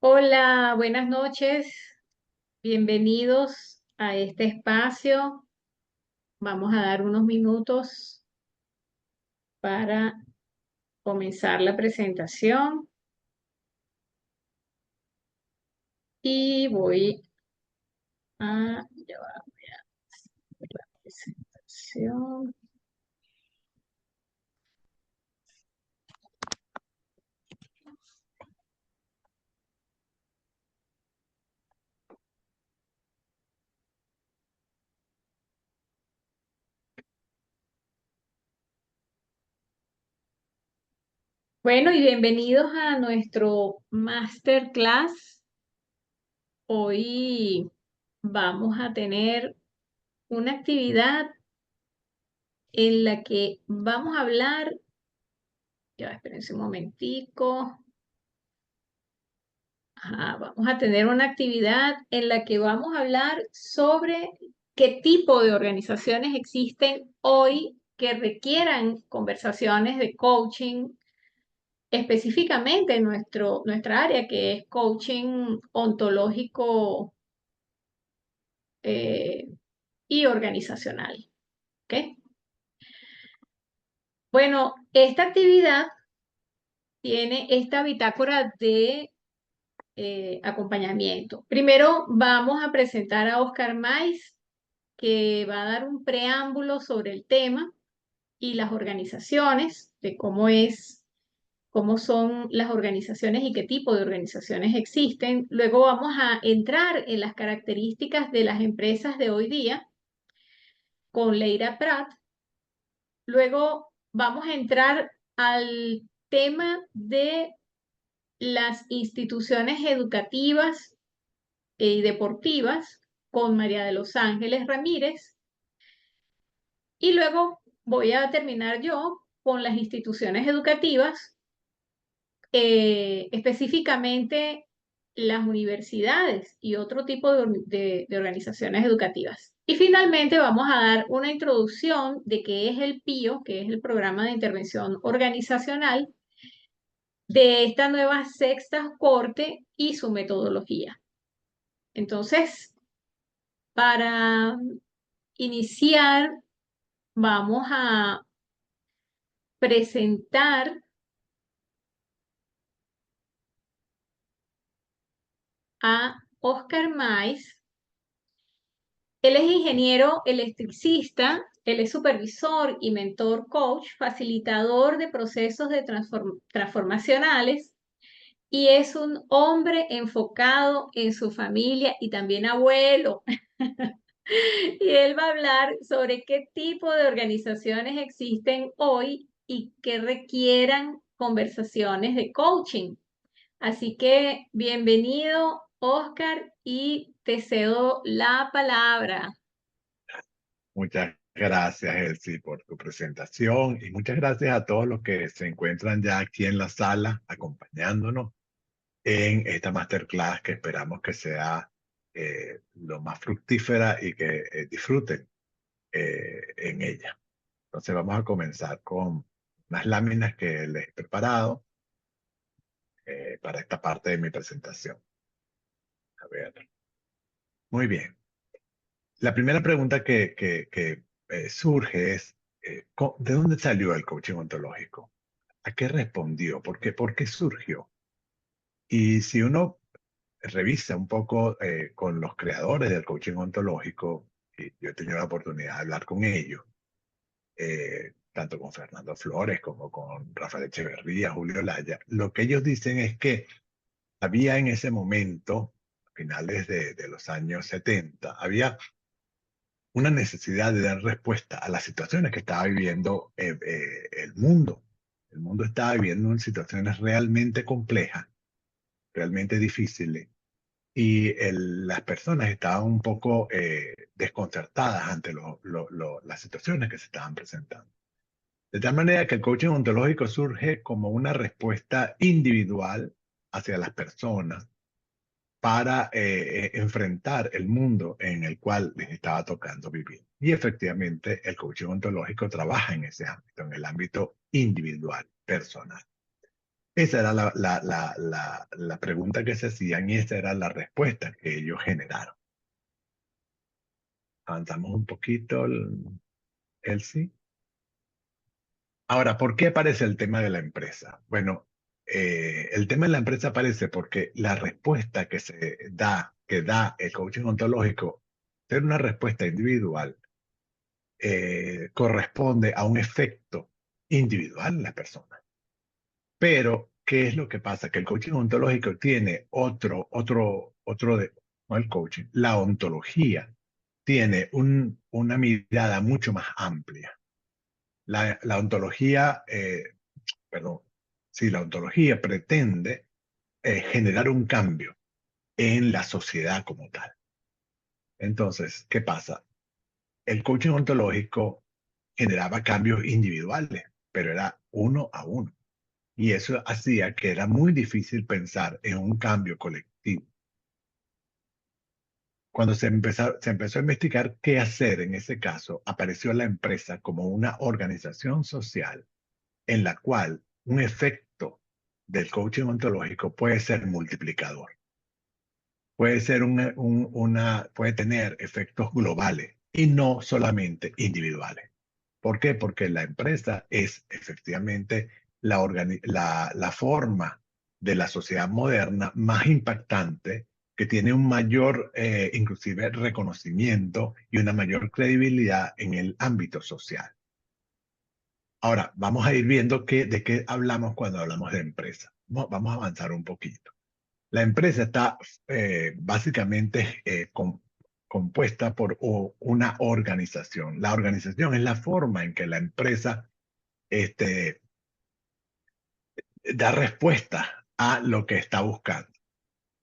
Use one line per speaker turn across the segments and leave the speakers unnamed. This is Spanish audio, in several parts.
Hola, buenas noches. Bienvenidos a este espacio. Vamos a dar unos minutos para comenzar la presentación y voy ya va la presentación. Bueno, y bienvenidos a nuestro masterclass. Hoy vamos a tener una actividad en la que vamos a hablar, ya espérense un momentico. Vamos a tener una actividad en la que vamos a hablar sobre qué tipo de organizaciones existen hoy que requieran conversaciones de coaching, específicamente en nuestra área, que es coaching ontológico eh, y organizacional. ¿Ok? Bueno, esta actividad tiene esta bitácora de acompañamiento. Primero vamos a presentar a Oscar Mais, que va a dar un preámbulo sobre el tema y las organizaciones, de cómo son las organizaciones y qué tipo de organizaciones existen. Luego vamos a entrar en las características de las empresas de hoy día con Leira Prat. Luego vamos a entrar al tema de las instituciones educativas y deportivas con María de los Ángeles Ramírez. Y luego voy a terminar yo con las instituciones educativas, específicamente las universidades y otro tipo de organizaciones educativas. Y finalmente vamos a dar una introducción de qué es el PIO, que es el Programa de Intervención Organizacional, de esta nueva sexta corte y su metodología. Entonces, para iniciar, vamos a presentar a Oscar Mais. Él es ingeniero electricista, él es supervisor y mentor coach, facilitador de procesos de transformacionales y es un hombre enfocado en su familia y también abuelo. Y él va a hablar sobre qué tipo de organizaciones existen hoy y que requieran conversaciones de coaching. Así que bienvenido, Oscar, y te cedo la palabra.
Muchas gracias, Elsie, por tu presentación y muchas gracias a todos los que se encuentran ya aquí en la sala acompañándonos en esta masterclass que esperamos que sea lo más fructífera y que disfruten en ella. Entonces vamos a comenzar con unas láminas que les he preparado para esta parte de mi presentación. A ver, muy bien. La primera pregunta que surge es, ¿de dónde salió el coaching ontológico? ¿A qué respondió? ¿Por qué surgió? Y si uno revisa un poco con los creadores del coaching ontológico, y yo he tenido la oportunidad de hablar con ellos, tanto con Fernando Flores como con Rafael Echeverría, Julio Laya, lo que ellos dicen es que había en ese momento, a finales de los años 70, había una necesidad de dar respuesta a las situaciones que estaba viviendo el mundo. El mundo estaba viviendo en situaciones realmente complejas, realmente difíciles, y las personas estaban un poco desconcertadas ante las situaciones que se estaban presentando. De tal manera que el coaching ontológico surge como una respuesta individual hacia las personas para enfrentar el mundo en el cual les estaba tocando vivir. Y efectivamente el coaching ontológico trabaja en ese ámbito, en el ámbito individual, personal. Esa era la pregunta que se hacían y esa era la respuesta que ellos generaron. Avanzamos un poquito, el sí. Ahora, ¿por qué aparece el tema de la empresa? Bueno, el tema de la empresa aparece porque la respuesta que da el coaching ontológico, ser una respuesta individual, corresponde a un efecto individual en la persona. Pero, ¿qué es lo que pasa? Que el coaching ontológico tiene no el coaching, la ontología tiene una mirada mucho más amplia. La ontología, perdón, sí, la ontología pretende generar un cambio en la sociedad como tal. Entonces, ¿qué pasa? El coaching ontológico generaba cambios individuales, pero era uno a uno. Y eso hacía que era muy difícil pensar en un cambio colectivo. Cuando se empezó a investigar qué hacer en ese caso, apareció la empresa como una organización social en la cual un efecto del coaching ontológico puede ser multiplicador. Puede ser puede tener efectos globales y no solamente individuales. ¿Por qué? Porque la empresa es efectivamente la forma de la sociedad moderna más impactante, que tiene un mayor, inclusive, reconocimiento y una mayor credibilidad en el ámbito social. Ahora, vamos a ir viendo de qué hablamos cuando hablamos de empresa. Vamos a avanzar un poquito. La empresa está básicamente compuesta por una organización. La organización es la forma en que la empresa este, da respuesta a lo que está buscando.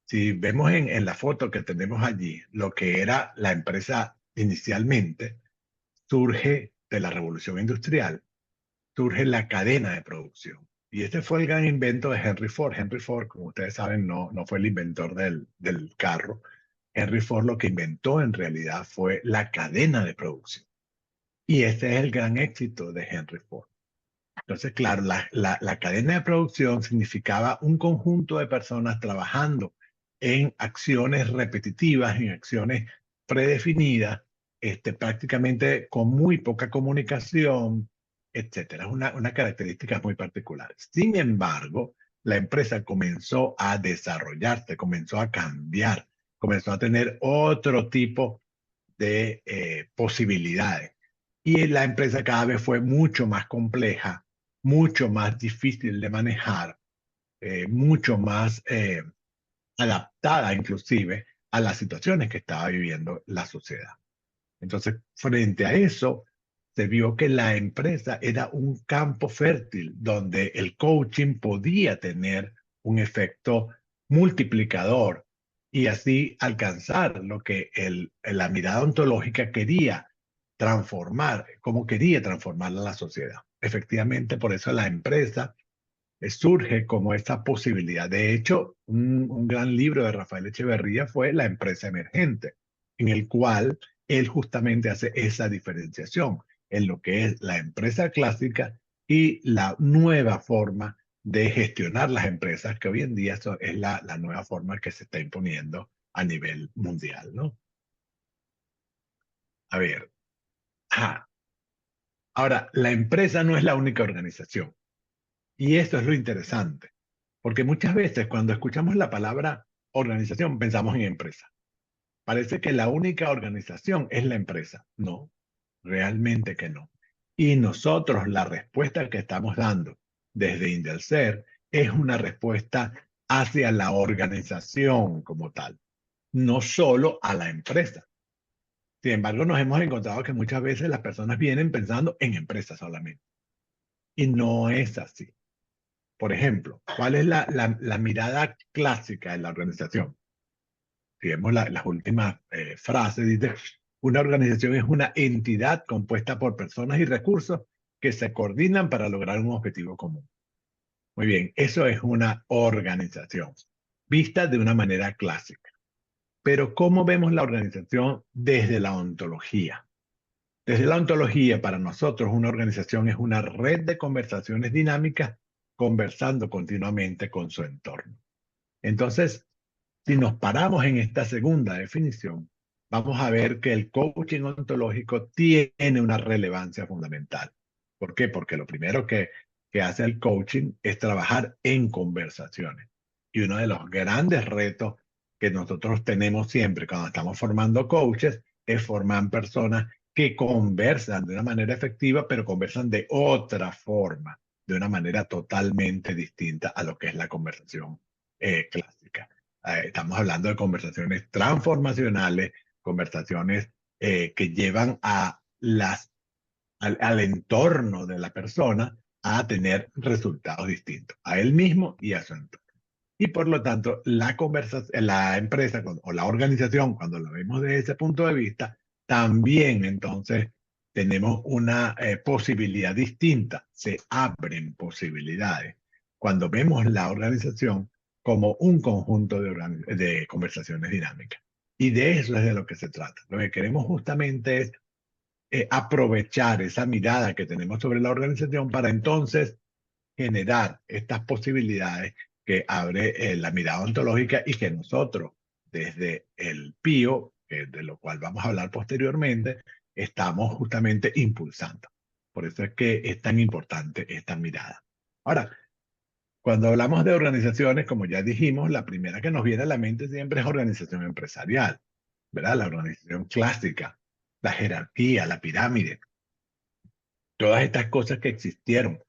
Si vemos en la foto que tenemos allí, lo que era la empresa inicialmente, surge de la revolución industrial, surge la cadena de producción. Y este fue el gran invento de Henry Ford. Henry Ford, como ustedes saben, no fue el inventor del carro. Henry Ford lo que inventó en realidad fue la cadena de producción. Y este es el gran éxito de Henry Ford. Entonces, claro, la cadena de producción significaba un conjunto de personas trabajando en acciones repetitivas, en acciones predefinidas, prácticamente con muy poca comunicación, etcétera. Es una característica muy particular. Sin embargo, la empresa comenzó a desarrollarse, comenzó a cambiar, comenzó a tener otro tipo de posibilidades. Y la empresa cada vez fue mucho más compleja, mucho más difícil de manejar, mucho más adaptada inclusive a las situaciones que estaba viviendo la sociedad. Entonces, frente a eso, se vio que la empresa era un campo fértil donde el coaching podía tener un efecto multiplicador y así alcanzar lo que la mirada ontológica quería transformar, como quería transformar a la sociedad. Efectivamente, por eso la empresa surge como esta posibilidad. De hecho, un gran libro de Rafael Echeverría fue La empresa emergente, en el cual él justamente hace esa diferenciación en lo que es la empresa clásica y la nueva forma de gestionar las empresas, que hoy en día es la nueva forma que se está imponiendo a nivel mundial, ¿no? A ver, ajá. Ahora, la empresa no es la única organización. Y esto es lo interesante, porque muchas veces cuando escuchamos la palabra organización pensamos en empresa. Parece que la única organización es la empresa. No, realmente que no. Y nosotros la respuesta que estamos dando desde Indelser es una respuesta hacia la organización como tal, no solo a la empresa. Sin embargo, nos hemos encontrado que muchas veces las personas vienen pensando en empresas solamente. Y no es así. Por ejemplo, ¿cuál es la mirada clásica de la organización? Si vemos las últimas frases, dice, una organización es una entidad compuesta por personas y recursos que se coordinan para lograr un objetivo común. Muy bien, eso es una organización, vista de una manera clásica. Pero ¿cómo vemos la organización desde la ontología? Desde la ontología, para nosotros, una organización es una red de conversaciones dinámicas conversando continuamente con su entorno. Entonces, si nos paramos en esta segunda definición, vamos a ver que el coaching ontológico tiene una relevancia fundamental. ¿Por qué? Porque lo primero que hace el coaching es trabajar en conversaciones. Y uno de los grandes retos que nosotros tenemos siempre cuando estamos formando coaches es formar personas que conversan de una manera efectiva, pero conversan de otra forma, de una manera totalmente distinta a lo que es la conversación clásica. Estamos hablando de conversaciones transformacionales, conversaciones que llevan al entorno de la persona a tener resultados distintos, a él mismo y a su entorno. Y por lo tanto, la empresa o la organización, cuando lo vemos desde ese punto de vista, también entonces tenemos una posibilidad distinta, se abren posibilidades. Cuando vemos la organización como un conjunto de conversaciones dinámicas. Y de eso es de lo que se trata. Lo que queremos justamente es aprovechar esa mirada que tenemos sobre la organización para entonces generar estas posibilidades que abre la mirada ontológica y que nosotros, desde el PIO, de lo cual vamos a hablar posteriormente, estamos justamente impulsando. Por eso es que es tan importante esta mirada. Ahora, cuando hablamos de organizaciones, como ya dijimos, la primera que nos viene a la mente siempre es organización empresarial, ¿verdad? La organización clásica, la jerarquía, la pirámide, todas estas cosas que existieron,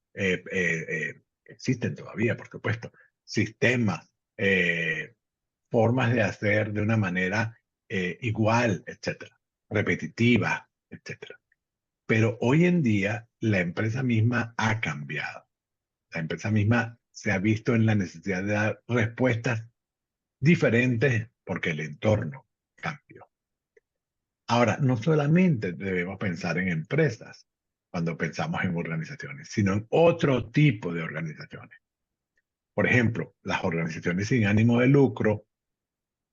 existen todavía, por supuesto, sistemas, formas de hacer de una manera igual, etcétera, repetitiva, etcétera. Pero hoy en día la empresa misma ha cambiado. La empresa misma se ha visto en la necesidad de dar respuestas diferentes porque el entorno cambió. Ahora, no solamente debemos pensar en empresas cuando pensamos en organizaciones, sino en otro tipo de organizaciones. Por ejemplo, las organizaciones sin ánimo de lucro,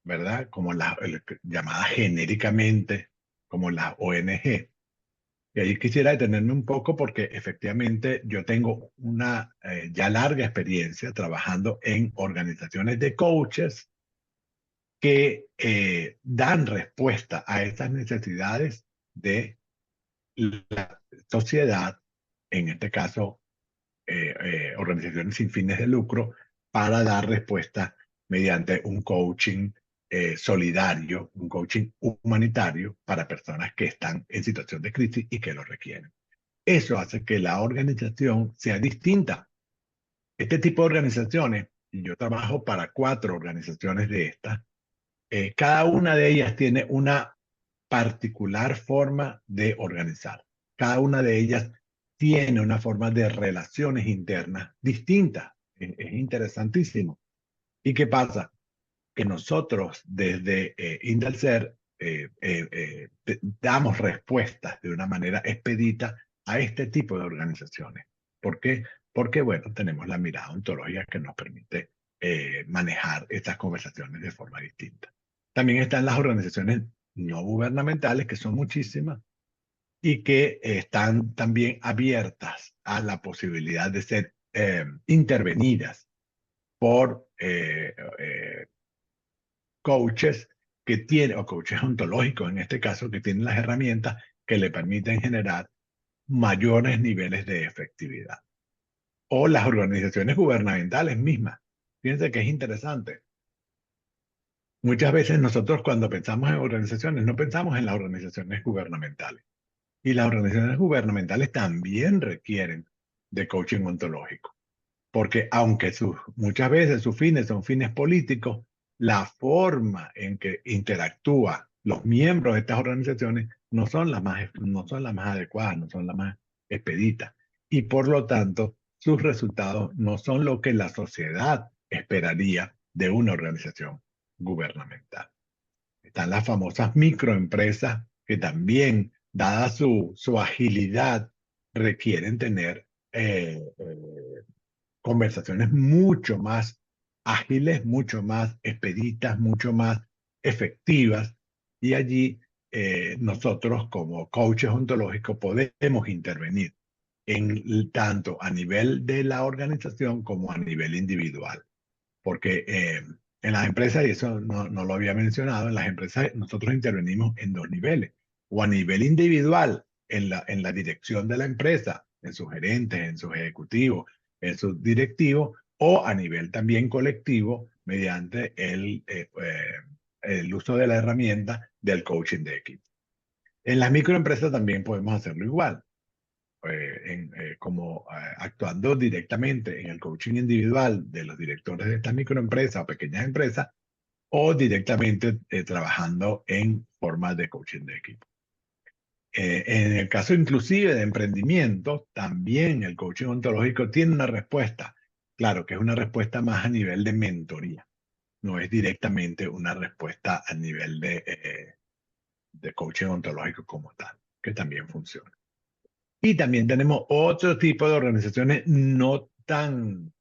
¿verdad? Como las llamadas genéricamente como las ONG. Y ahí quisiera detenerme un poco porque efectivamente yo tengo una ya larga experiencia trabajando en organizaciones de coaches que dan respuesta a estas necesidades de la sociedad, en este caso organizaciones sin fines de lucro, para dar respuesta mediante un coaching solidario, un coaching humanitario para personas que están en situación de crisis y que lo requieren. Eso hace que la organización sea distinta. Este tipo de organizaciones, y yo trabajo para 4 organizaciones de estas, cada una de ellas tiene una particular forma de organizar. Cada una de ellas tiene una forma de relaciones internas distintas. Es interesantísimo. ¿Y qué pasa? Que nosotros desde Indalcer damos respuestas de una manera expedita a este tipo de organizaciones. ¿Por qué? Porque, bueno, tenemos la mirada ontológica que nos permite manejar estas conversaciones de forma distinta. También están las organizaciones no gubernamentales, que son muchísimas, y que están también abiertas a la posibilidad de ser intervenidas por coaches que tienen, o coaches ontológicos en este caso, que tienen las herramientas que le permiten generar mayores niveles de efectividad. O las organizaciones gubernamentales mismas. Fíjense que es interesante. Muchas veces nosotros cuando pensamos en organizaciones, no pensamos en las organizaciones gubernamentales. Y las organizaciones gubernamentales también requieren de coaching ontológico. Porque aunque muchas veces sus fines son fines políticos, la forma en que interactúan los miembros de estas organizaciones no son las más adecuadas, no son las más expeditas. Y por lo tanto, sus resultados no son lo que la sociedad esperaría de una organización gubernamental. Están las famosas microempresas que también, dada su agilidad, requieren tener conversaciones mucho más ágiles, mucho más expeditas, mucho más efectivas. Y allí nosotros como coaches ontológicos podemos intervenir tanto a nivel de la organización como a nivel individual. Porque en las empresas, y eso no lo había mencionado, en las empresas nosotros intervenimos en dos niveles, o a nivel individual, en la dirección de la empresa, en sus gerentes, en sus ejecutivos, en sus directivos, o a nivel también colectivo, mediante el uso de la herramienta del coaching de equipo. En las microempresas también podemos hacerlo igual, como actuando directamente en el coaching individual de los directores de estas microempresas o pequeñas empresas, o directamente trabajando en formas de coaching de equipo. En el caso inclusive de emprendimiento, también el coaching ontológico tiene una respuesta. Claro que es una respuesta más a nivel de mentoría, no es directamente una respuesta a nivel de coaching ontológico como tal, que también funciona. Y también tenemos otro tipo de organizaciones no tan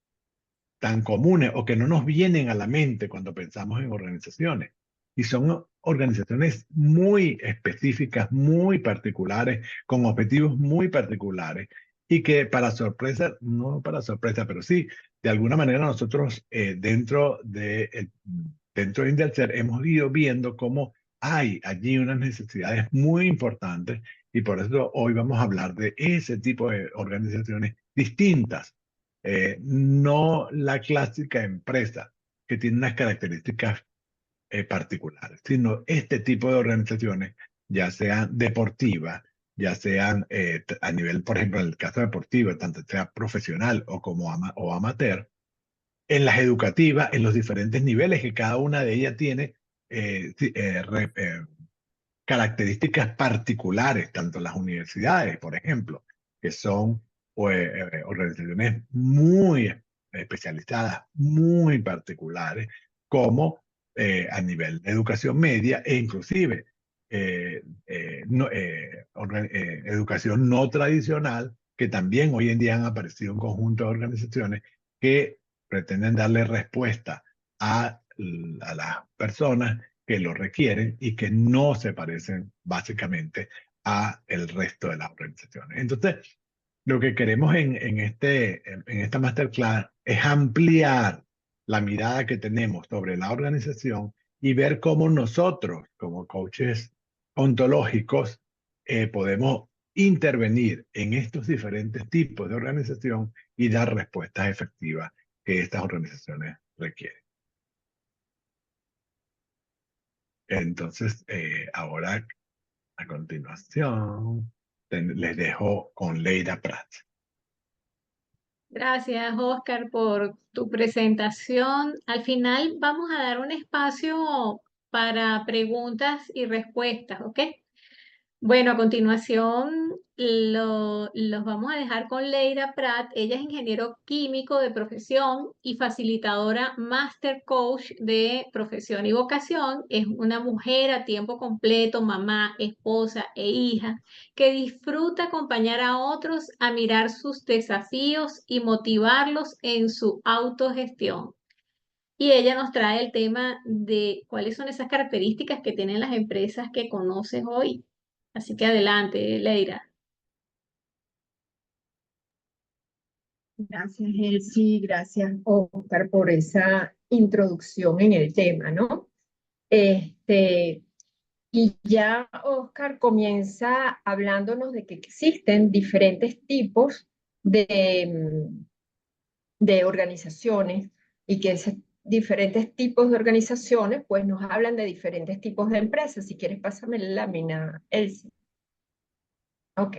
comunes o que no nos vienen a la mente cuando pensamos en organizaciones. Y son organizaciones muy específicas, muy particulares, con objetivos muy particulares y que para sorpresa, no para sorpresa, pero sí, de alguna manera nosotros dentro de Indelser hemos ido viendo cómo hay allí unas necesidades muy importantes y por eso hoy vamos a hablar de ese tipo de organizaciones distintas, no la clásica empresa que tiene unas características particulares, sino este tipo de organizaciones, ya sean deportivas, ya sean a nivel, por ejemplo, en el caso deportivo, tanto sea profesional o como o amateur, en las educativas, en los diferentes niveles que cada una de ellas tiene características particulares, tanto las universidades, por ejemplo, que son pues, organizaciones muy especializadas, muy particulares, como a nivel de educación media e inclusive educación no tradicional, que también hoy en día han aparecido un conjunto de organizaciones que pretenden darle respuesta a las personas que lo requieren y que no se parecen básicamente a el resto de las organizaciones. Entonces, lo que queremos en esta masterclass es ampliar la mirada que tenemos sobre la organización y ver cómo nosotros, como coaches ontológicos, podemos intervenir en estos diferentes tipos de organización y dar respuestas efectivas que estas organizaciones requieren. Entonces, ahora a continuación, les dejo con Leira Prat.
Gracias, Oscar, por tu presentación. Al final vamos a dar un espacio para preguntas y respuestas, ¿ok? Bueno, a continuación los vamos a dejar con Leira Prat. Ella es ingeniero químico de profesión y facilitadora Master Coach de profesión y vocación. Es una mujer a tiempo completo, mamá, esposa e hija, que disfruta acompañar a otros a mirar sus desafíos y motivarlos en su autogestión. Y ella nos trae el tema de cuáles son esas características que tienen las empresas que conoces hoy. Así que adelante, Leira.
Gracias, Elsie, gracias, Oscar, por esa introducción en el tema, ¿no? Este, y ya Oscar comienza hablándonos de que existen diferentes tipos de organizaciones y que esos diferentes tipos de organizaciones pues nos hablan de diferentes tipos de empresas. Si quieres, pásame la lámina, Elsie. Ok.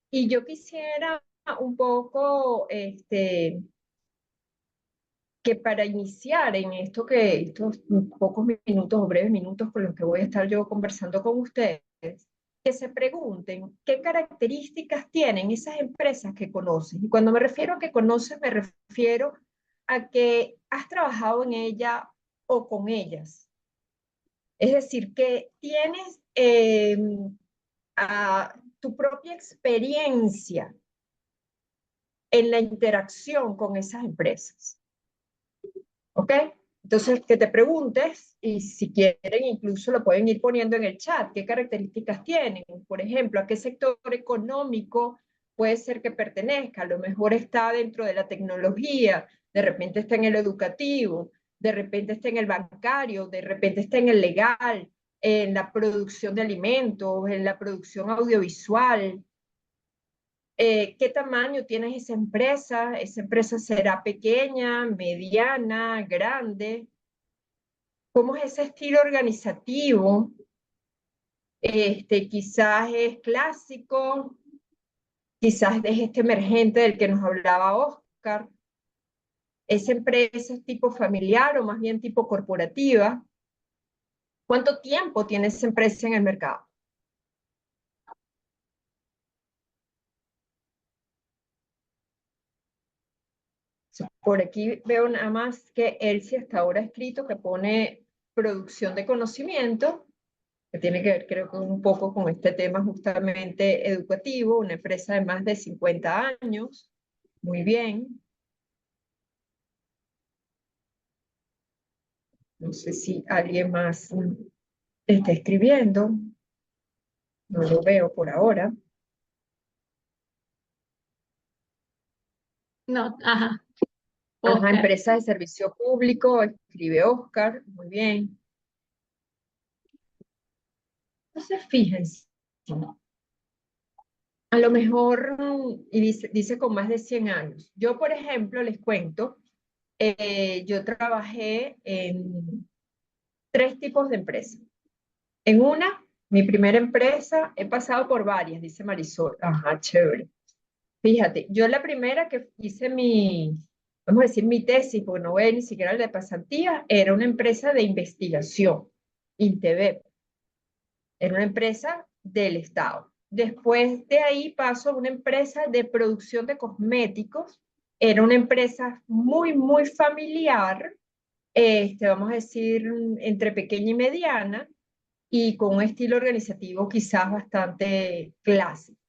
Y yo quisiera un poco, que para iniciar en estos pocos minutos o breves minutos con los que voy a estar yo conversando con ustedes, que se pregunten qué características tienen esas empresas que conoces. Y cuando me refiero a que conoces, me refiero a que has trabajado en ella o con ellas. Es decir, que tienes tu propia experiencia en la interacción con esas empresas. ¿Ok? Entonces, que te preguntes, y si quieren, incluso lo pueden ir poniendo en el chat, qué características tienen. Por ejemplo, a qué sector económico puede ser que pertenezca, a lo mejor está dentro de la tecnología, de repente está en el educativo, de repente está en el bancario, de repente está en el legal, en la producción de alimentos, en la producción audiovisual. ¿Qué tamaño tiene esa empresa? ¿Esa empresa será pequeña, mediana, grande? ¿Cómo es ese estilo organizativo? Quizás es clásico, quizás es este emergente del que nos hablaba Oscar. ¿Esa empresa es tipo familiar o más bien tipo corporativa? ¿Cuánto tiempo tiene esa empresa en el mercado? Por aquí veo nada más que Elsie hasta ahora ha escrito que pone producción de conocimiento, que tiene que ver creo que un poco con este tema justamente educativo, una empresa de más de 50 años. Muy bien. No sé si alguien más está escribiendo. No lo veo por ahora.
No, ajá,
Ajá,
Oscar.
empresa de servicio público, escribe Oscar. Muy bien. Entonces, fíjense. A lo mejor, y dice con más de 100 años. Yo, por ejemplo, les cuento, yo trabajé en 3 tipos de empresas. En una, mi primera empresa, he pasado por varias, dice Marisol. Ajá, chévere. Fíjate, yo la primera que hice vamos a decir, mi tesis, porque no voy ni siquiera a la de pasantía, era una empresa de investigación, Intevep. Era una empresa del Estado. Después de ahí paso a una empresa de producción de cosméticos. Era una empresa muy, muy familiar, vamos a decir, entre pequeña y mediana, y con un estilo organizativo quizás bastante clásico.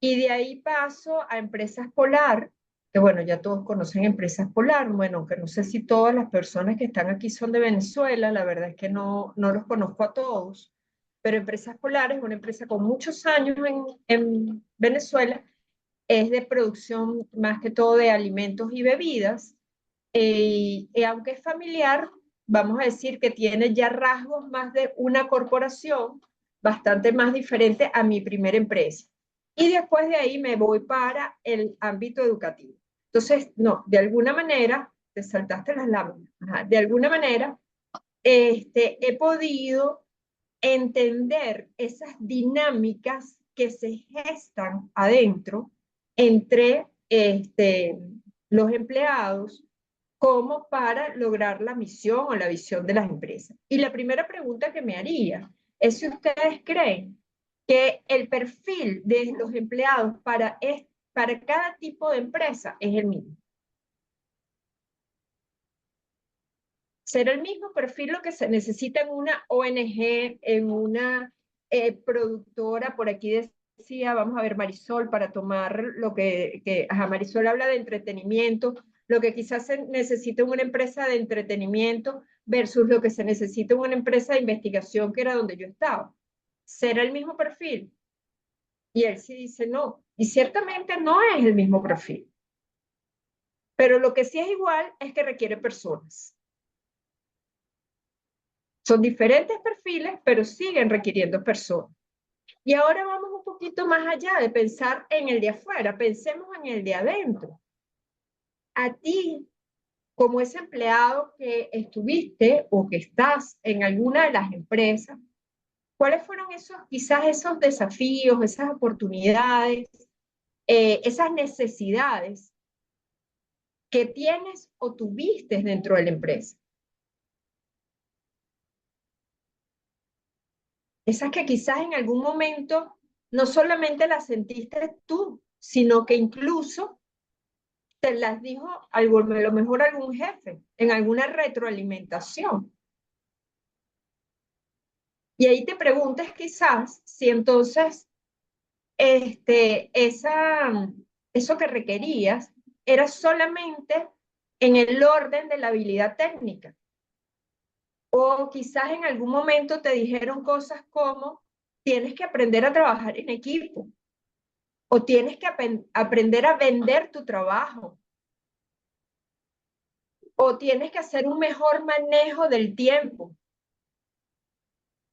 Y de ahí paso a Empresas Polar, que bueno, ya todos conocen Empresas Polar, bueno, que no sé si todas las personas que están aquí son de Venezuela, la verdad es que no los conozco a todos, pero Empresas Polar es una empresa con muchos años en Venezuela, es de producción más que todo de alimentos y bebidas, y aunque es familiar, vamos a decir que tiene ya rasgos más de una corporación, bastante más diferente a mi primera empresa. Y después de ahí me voy para el ámbito educativo. Entonces, no, de alguna manera, te saltaste las láminas, de alguna manera, he podido entender esas dinámicas que se gestan adentro entre los empleados como para lograr la misión o la visión de las empresas. Y la primera pregunta que me haría es si ustedes creen que el perfil de los empleados para cada tipo de empresa es el mismo. ¿Será el mismo perfil lo que se necesita en una ONG, en una productora? Por aquí decía, vamos a ver, Marisol, para tomar lo ajá, Marisol habla de entretenimiento, lo que quizás se necesita en una empresa de entretenimiento versus lo que se necesita en una empresa de investigación, que era donde yo estaba. ¿Será el mismo perfil? Y él sí dice no. Y ciertamente no es el mismo perfil. Pero lo que sí es igual es que requiere personas. Son diferentes perfiles, pero siguen requiriendo personas. Y ahora vamos un poquito más allá de pensar en el de afuera, pensemos en el de adentro. A ti, como ese empleado que estuviste o que estás en alguna de las empresas, ¿cuáles fueron quizás esos desafíos, esas oportunidades, esas necesidades que tienes o tuviste dentro de la empresa? Esas que quizás en algún momento no solamente las sentiste tú, sino que incluso te las dijo a lo mejor algún jefe en alguna retroalimentación. Y ahí te preguntas quizás si entonces eso que requerías era solamente en el orden de la habilidad técnica. O quizás en algún momento te dijeron cosas como tienes que aprender a trabajar en equipo. o tienes que aprender a vender tu trabajo, o tienes que hacer un mejor manejo del tiempo,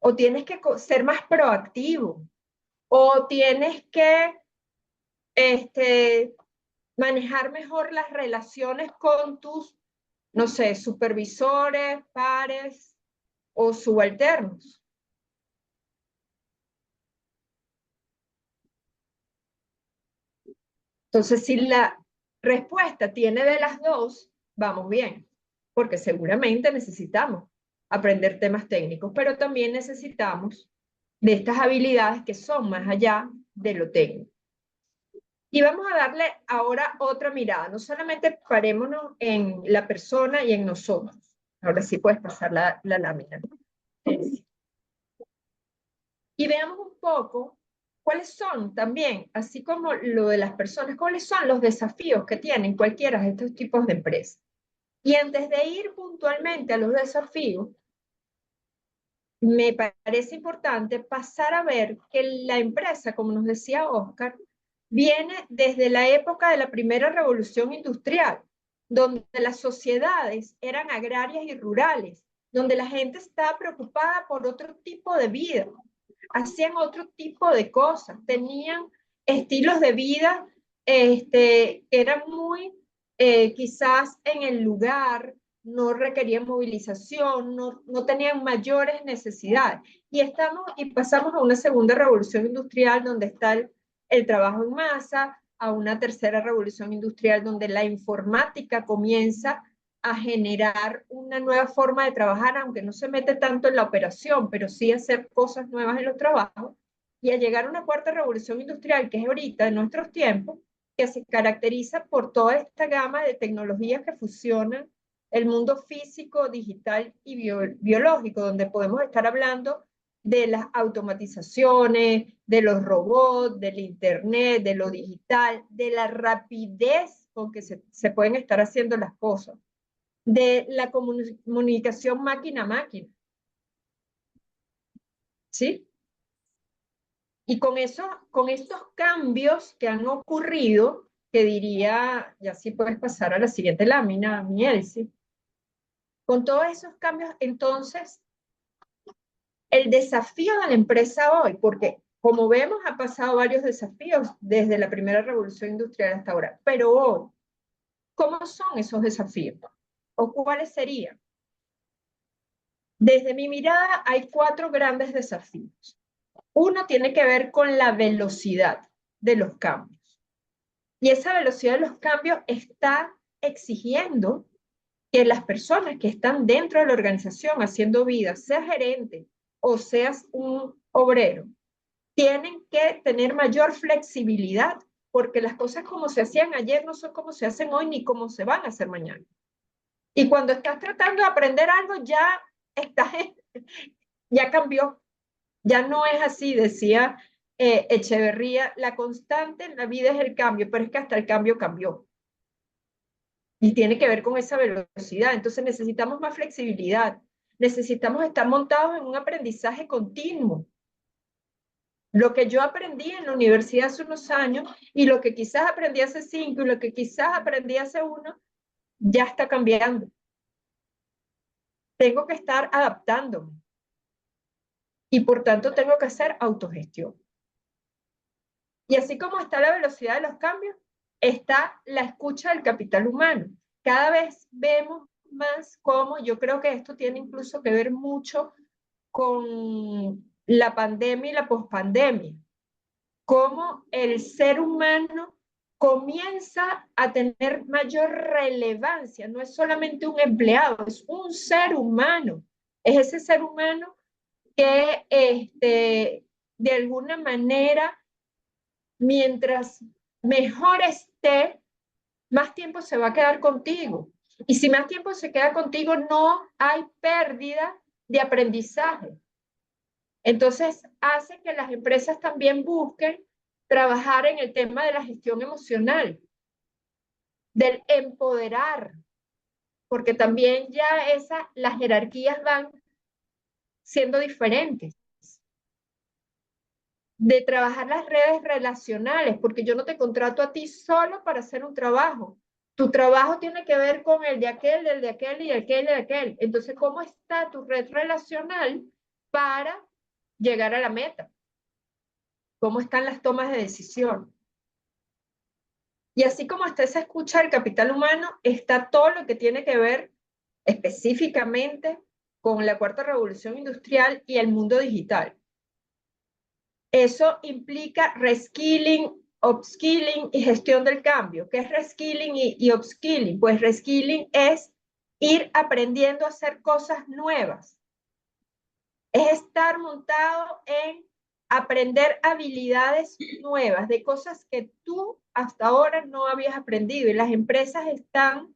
o tienes que ser más proactivo, o tienes que manejar mejor las relaciones con tus, no sé, supervisores, pares o subalternos. Entonces, si la respuesta tiene de las dos, vamos bien, porque seguramente necesitamos aprender temas técnicos, pero también necesitamos de estas habilidades que son más allá de lo técnico. Y vamos a darle ahora otra mirada, no solamente parémonos en la persona y en nosotros. Ahora sí puedes pasar la lámina. Y veamos un poco cuáles son también, así como lo de las personas, cuáles son los desafíos que tienen cualquiera de estos tipos de empresas. Y antes de ir puntualmente a los desafíos, me parece importante pasar a ver que la empresa, como nos decía Oscar, viene desde la época de la primera revolución industrial, donde las sociedades eran agrarias y rurales, donde la gente estaba preocupada por otro tipo de vida, hacían otro tipo de cosas, tenían estilos de vida eran muy quizás en el lugar, no requerían movilización, no tenían mayores necesidades. Y pasamos a una segunda revolución industrial donde está el trabajo en masa, a una tercera revolución industrial donde la informática comienza a generar una nueva forma de trabajar, aunque no se mete tanto en la operación, pero sí hacer cosas nuevas en los trabajos, y a llegar a una cuarta revolución industrial, que es ahorita, en nuestros tiempos, que se caracteriza por toda esta gama de tecnologías que fusionan el mundo físico, digital y biológico, donde podemos estar hablando de las automatizaciones, de los robots, del internet, de lo digital, de la rapidez con que se pueden estar haciendo las cosas, de la comunicación máquina a máquina. ¿Sí? Y con estos cambios que han ocurrido, que diría, ya sí puedes pasar a la siguiente lámina, mi Elsie, con todos esos cambios, entonces, el desafío de la empresa hoy, porque como vemos, ha pasado varios desafíos desde la primera revolución industrial hasta ahora, pero hoy, ¿cómo son esos desafíos? ¿O cuáles serían? Desde mi mirada hay 4 grandes desafíos. Uno tiene que ver con la velocidad de los cambios. Y esa velocidad de los cambios está exigiendo que las personas que están dentro de la organización haciendo vida, seas gerente o seas un obrero, tienen que tener mayor flexibilidad, porque las cosas como se hacían ayer no son como se hacen hoy ni como se van a hacer mañana. Y cuando estás tratando de aprender algo, ya cambió. Ya no es así, decía Echeverría, la constante en la vida es el cambio, pero es que hasta el cambio cambió. Y tiene que ver con esa velocidad. Entonces necesitamos más flexibilidad. Necesitamos estar montados en un aprendizaje continuo. Lo que yo aprendí en la universidad hace unos años y lo que quizás aprendí hace 5 y lo que quizás aprendí hace 1, ya está cambiando. Tengo que estar adaptándome. Y por tanto tengo que hacer autogestión. Y así como está la velocidad de los cambios, está la escucha del capital humano. Cada vez vemos más cómo, yo creo que esto tiene incluso que ver mucho con la pandemia y la pospandemia, cómo el ser humano comienza a tener mayor relevancia, no es solamente un empleado, es un ser humano, es ese ser humano que de alguna manera, mientras mejor esté, más tiempo se va a quedar contigo. Y si más tiempo se queda contigo, no hay pérdida de aprendizaje. Entonces, hace que las empresas también busquen trabajar en el tema de la gestión emocional, del empoderar, porque también ya las jerarquías van siendo diferentes. de trabajar las redes relacionales, porque yo no te contrato a ti solo para hacer un trabajo. Tu trabajo tiene que ver con el de aquel, el de aquel y aquel y aquel. Entonces, ¿cómo está tu red relacional para llegar a la meta? ¿Cómo están las tomas de decisión? Y así como está esa escucha del capital humano, está todo lo que tiene que ver específicamente con la cuarta revolución industrial y el mundo digital. Eso implica reskilling, upskilling y gestión del cambio. ¿Qué es reskilling y upskilling? Pues reskilling es ir aprendiendo a hacer cosas nuevas. Es estar montado en aprender habilidades nuevas de cosas que tú hasta ahora no habías aprendido. Y las empresas están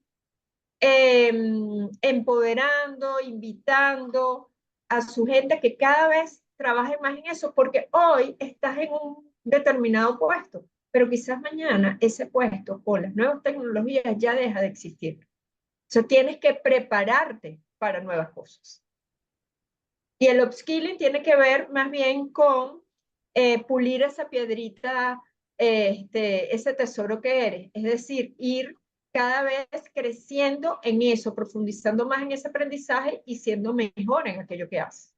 empoderando, invitando a su gente que cada vez trabaje más en eso, porque hoy estás en un determinado puesto, pero quizás mañana ese puesto con las nuevas tecnologías ya deja de existir. O sea, tienes que prepararte para nuevas cosas. Y el upskilling tiene que ver más bien con pulir esa piedrita, ese tesoro que eres. Es decir, ir cada vez creciendo en eso, profundizando más en ese aprendizaje y siendo mejor en aquello que haces.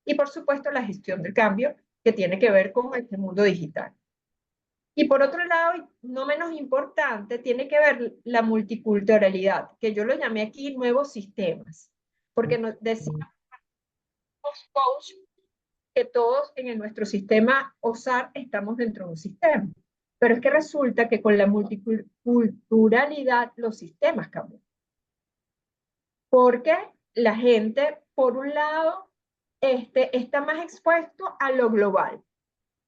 Y por supuesto, la gestión del cambio, que tiene que ver con este mundo digital. Y por otro lado, y no menos importante, tiene que ver la multiculturalidad, que yo lo llamé aquí nuevos sistemas, porque nos decimos coach que todos en nuestro sistema OSAR estamos dentro de un sistema. Pero es que resulta que con la multiculturalidad los sistemas cambian. Porque la gente, por un lado, está más expuesto a lo global.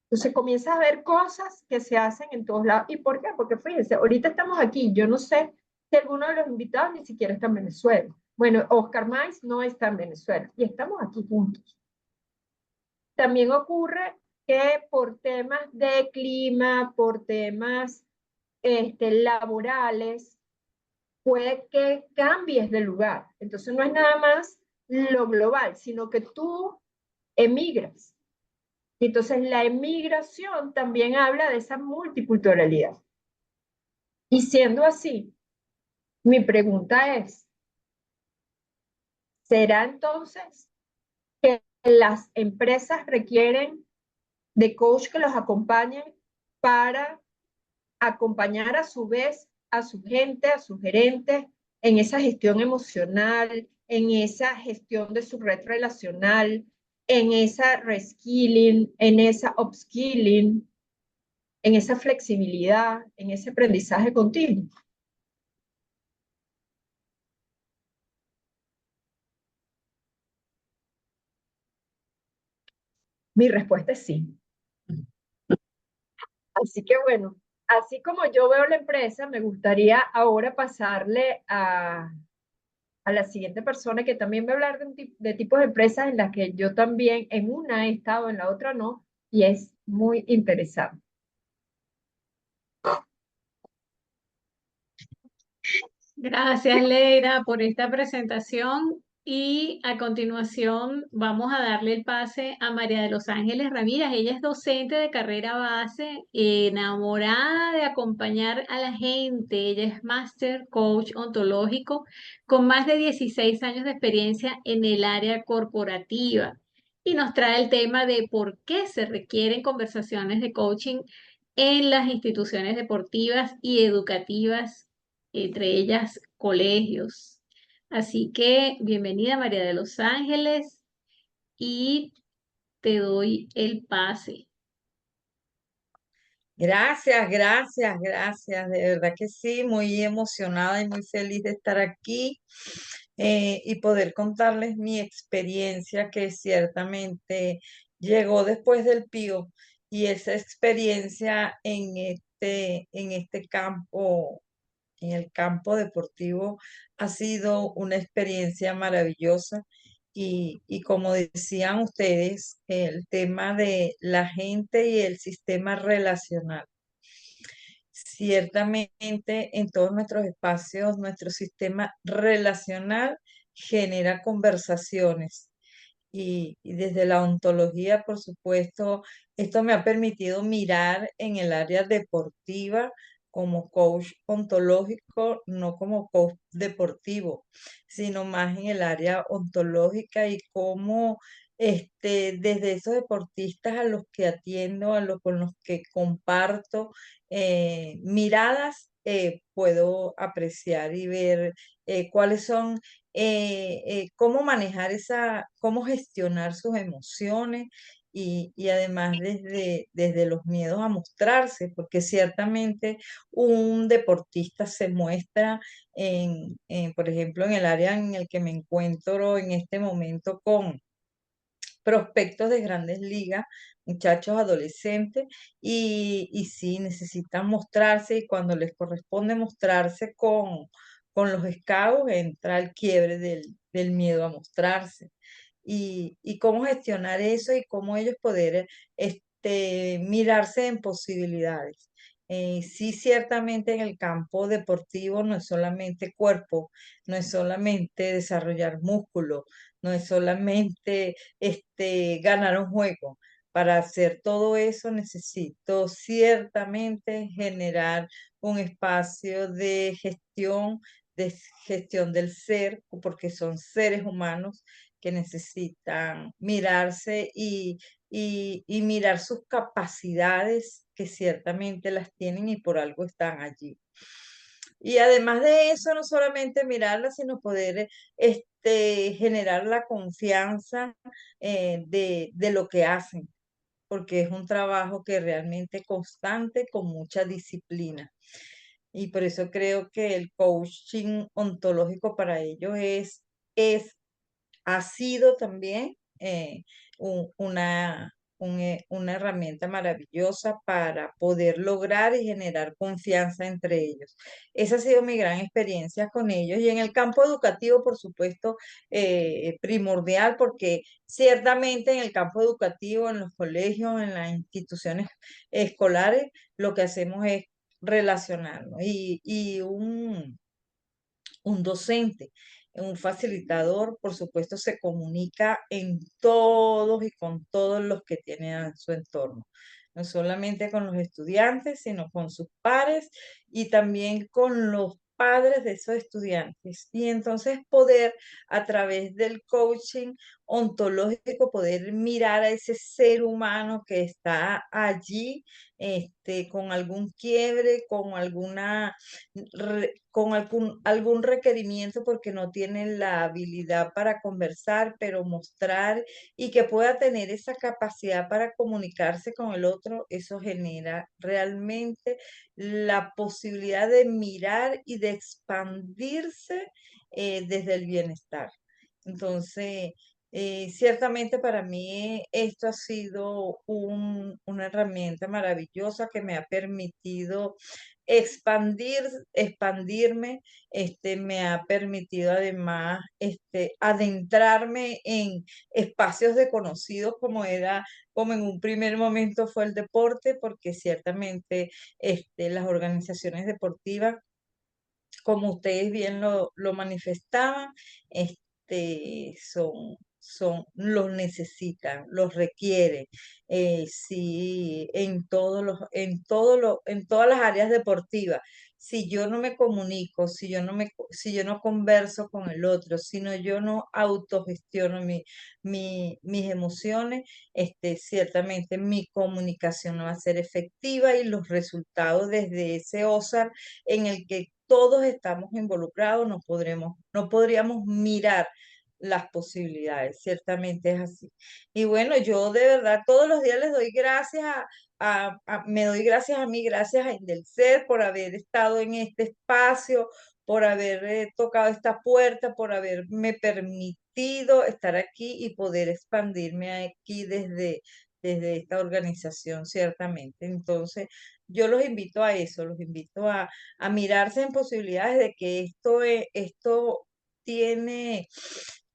Entonces comienzas a ver cosas que se hacen en todos lados. ¿Y por qué? Porque fíjense, ahorita estamos aquí. Yo no sé si alguno de los invitados ni siquiera está en Venezuela. Bueno, Oscar Mais no está en Venezuela y estamos aquí juntos. También ocurre que por temas de clima, por temas laborales, puede que cambies de lugar. Entonces no es nada más lo global, sino que tú emigras. Entonces la emigración también habla de esa multiculturalidad. Y siendo así, mi pregunta es, ¿será entonces que las empresas requieren de coach que los acompañen para acompañar a su vez a su gente, a sus gerentes, en esa gestión emocional, en esa gestión de su red relacional, en esa reskilling, en esa upskilling, en esa flexibilidad, en ese aprendizaje continuo? Mi respuesta es sí. Así que bueno, así como yo veo la empresa, me gustaría ahora pasarle a la siguiente persona que también va a hablar de tipos de empresas en las que yo también en una he estado, en la otra no, y es muy interesante.
Gracias, Leira, por esta presentación. Y a continuación vamos a darle el pase a María de los Ángeles Ramírez. Ella es docente de carrera base, enamorada de acompañar a la gente. Ella es Master Coach ontológico con más de 16 años de experiencia en el área corporativa. Y nos trae el tema de por qué se requieren conversaciones de coaching en las instituciones deportivas y educativas, entre ellas colegios. Así que bienvenida María de los Ángeles y te doy el pase.
Gracias, gracias, gracias. De verdad que sí, muy emocionada y muy feliz de estar aquí y poder contarles mi experiencia que ciertamente llegó después del PIO y esa experiencia en este campo, en el campo deportivo, ha sido una experiencia maravillosa. Y como decían ustedes, el tema de la gente y el sistema relacional. Ciertamente en todos nuestros espacios, nuestro sistema relacional genera conversaciones y desde la ontología, por supuesto, esto me ha permitido mirar en el área deportiva como coach ontológico, no como coach deportivo, sino más en el área ontológica y cómo desde esos deportistas a los que atiendo, con los que comparto miradas, puedo apreciar y ver cuáles son cómo manejar cómo gestionar sus emociones y además desde los miedos a mostrarse, porque ciertamente un deportista se muestra por ejemplo, en el área en el que me encuentro en este momento con prospectos de grandes ligas, muchachos adolescentes, y sí necesitan mostrarse y cuando les corresponde mostrarse con los scouts, entra el quiebre del miedo a mostrarse. Y cómo gestionar eso y cómo ellos poder mirarse en posibilidades. Sí, ciertamente en el campo deportivo no es solamente cuerpo, no es solamente desarrollar músculo, no es solamente ganar un juego. Para hacer todo eso necesito ciertamente generar un espacio de gestión del ser, porque son seres humanos que necesitan mirarse y mirar sus capacidades, que ciertamente las tienen y por algo están allí. Y además de eso, no solamente mirarlas, sino poder generar la confianza de lo que hacen, porque es un trabajo que realmente constante con mucha disciplina. Y por eso creo que el coaching ontológico para ellos es ha sido también una herramienta maravillosa para poder lograr y generar confianza entre ellos. Esa ha sido mi gran experiencia con ellos. Y en el campo educativo, por supuesto, primordial, porque ciertamente en el campo educativo, en los colegios, en las instituciones escolares, lo que hacemos es relacionarnos. Y un docente, un facilitador, por supuesto, se comunica en todos y con todos los que tienen a su entorno, no solamente con los estudiantes, sino con sus pares y también con los padres de esos estudiantes. Y entonces poder, a través del coaching ontológico, poder mirar a ese ser humano que está allí, con algún quiebre, con con algún requerimiento porque no tienen la habilidad para conversar, pero mostrar y que pueda tener esa capacidad para comunicarse con el otro, eso genera realmente la posibilidad de mirar y de expandirse desde el bienestar. Entonces, ciertamente para mí esto ha sido una herramienta maravillosa que me ha permitido expandirme, me ha permitido además adentrarme en espacios desconocidos como en un primer momento fue el deporte, porque ciertamente las organizaciones deportivas, como ustedes bien lo manifestaban, los necesitan, los requieren, sí, en todas las áreas deportivas. Si yo no me comunico, si yo no converso con el otro, si no, yo no autogestiono mis emociones, ciertamente mi comunicación no va a ser efectiva y los resultados desde ese OSAR en el que todos estamos involucrados, no podríamos mirar las posibilidades, ciertamente es así. Y bueno, yo de verdad todos los días les doy gracias me doy gracias a mí, gracias a Indelcer por haber estado en este espacio, por haber tocado esta puerta, por haberme permitido estar aquí y poder expandirme aquí desde esta organización, ciertamente. Entonces, yo los invito a eso, los invito a mirarse en posibilidades de que esto tiene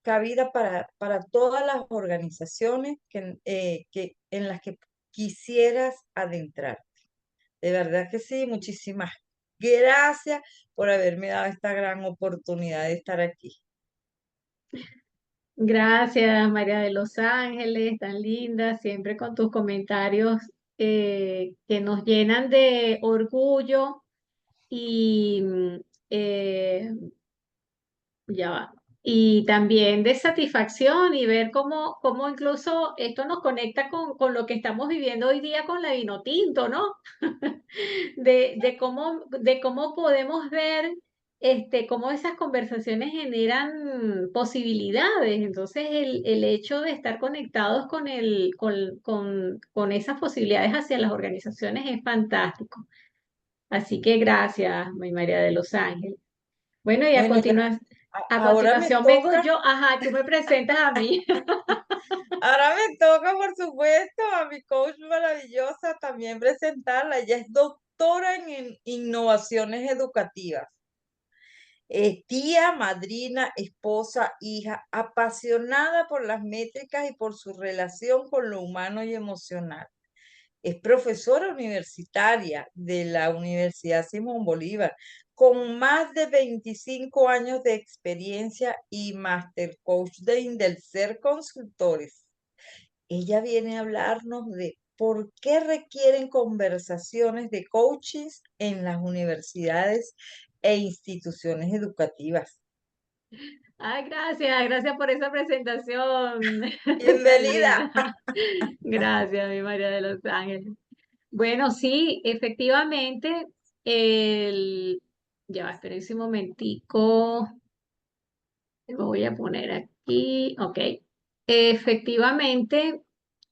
cabida para todas las organizaciones en las que quisieras adentrar. De verdad que sí, muchísimas gracias por haberme dado esta gran oportunidad de estar aquí.
Gracias, María de los Ángeles, tan linda, siempre con tus comentarios que nos llenan de orgullo y eh, ya va. Y también de satisfacción y ver cómo incluso esto nos conecta con lo que estamos viviendo hoy día con la Vinotinto, ¿no? De cómo podemos ver cómo esas conversaciones generan posibilidades. Entonces, el hecho de estar conectados con esas posibilidades hacia las organizaciones es fantástico. Así que gracias, mi María de los Ángeles. Bueno, y a
Bueno, ya,
a
ahora me
continuación vengo
toca,
yo, ajá, tú me presentas a mí.
ahora me toca, por supuesto, a mi coach maravillosa también presentarla. Ella es doctora en innovaciones educativas. Tía, madrina, esposa, hija, apasionada por las métricas y por su relación con lo humano y emocional. Es profesora universitaria de la Universidad Simón Bolívar, con más de 25 años de experiencia y Master Coach de Indelcer Consultores. Ella viene a hablarnos de por qué requieren conversaciones de coaches en las universidades e instituciones educativas.
Ay, gracias por esa presentación tan
Bienvenida.
linda. Gracias, mi María de los Ángeles. Bueno, sí, efectivamente, el... ya va, esperen un momentico, lo voy a poner aquí, ok. Efectivamente,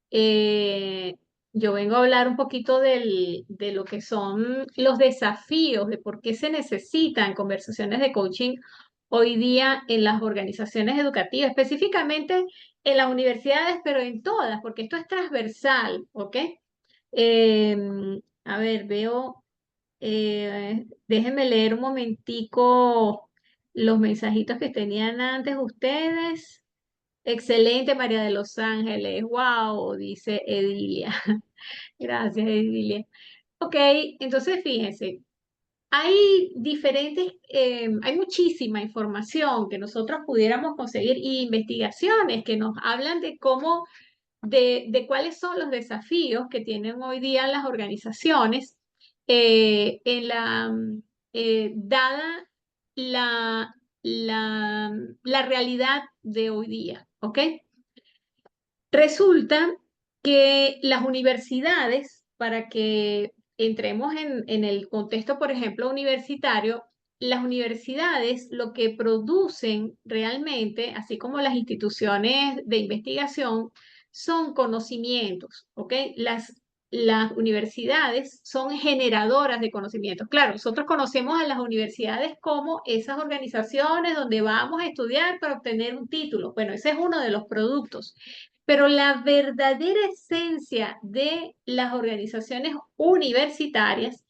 eh, yo vengo a hablar un poquito de lo que son los desafíos, de por qué se necesitan conversaciones de coaching hoy día en las organizaciones educativas, específicamente en las universidades, pero en todas, porque esto es transversal, ¿ok? Eh, a ver, déjenme leer un momentico los mensajitos que tenían antes ustedes. Excelente, María de los Ángeles. Wow, dice Edilia. Gracias, Edilia. Ok, entonces fíjense, hay muchísima información que nosotros pudiéramos conseguir y investigaciones que nos hablan de de cuáles son los desafíos que tienen hoy día las organizaciones dada la, la realidad de hoy día, ¿ok? Resulta que las universidades, para que entremos en el contexto, por ejemplo, universitario, las universidades lo que producen realmente, así como las instituciones de investigación, son conocimientos, ¿ok? Las universidades son generadoras de conocimientos. Claro, nosotros conocemos a las universidades como esas organizaciones donde vamos a estudiar para obtener un título. Bueno, ese es uno de los productos. Pero la verdadera esencia de las organizaciones universitarias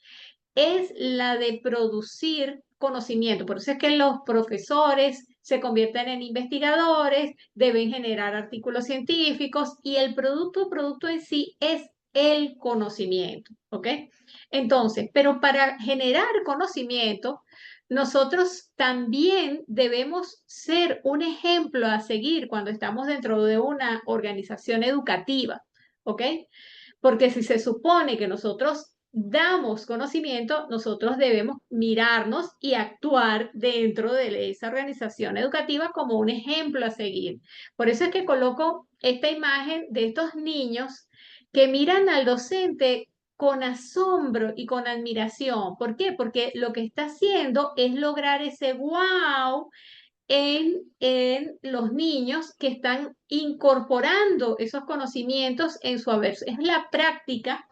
es la de producir conocimiento. Por eso es que los profesores se convierten en investigadores, deben generar artículos científicos y el producto en sí es el conocimiento, ¿ok? Entonces, pero para generar conocimiento, nosotros también debemos ser un ejemplo a seguir cuando estamos dentro de una organización educativa, ¿ok? Porque si se supone que nosotros damos conocimiento, nosotros debemos mirarnos y actuar dentro de esa organización educativa como un ejemplo a seguir. Por eso es que coloco esta imagen de estos niños que miran al docente con asombro y con admiración. ¿Por qué? Porque lo que está haciendo es lograr ese wow en los niños que están incorporando esos conocimientos en su haber. Es la práctica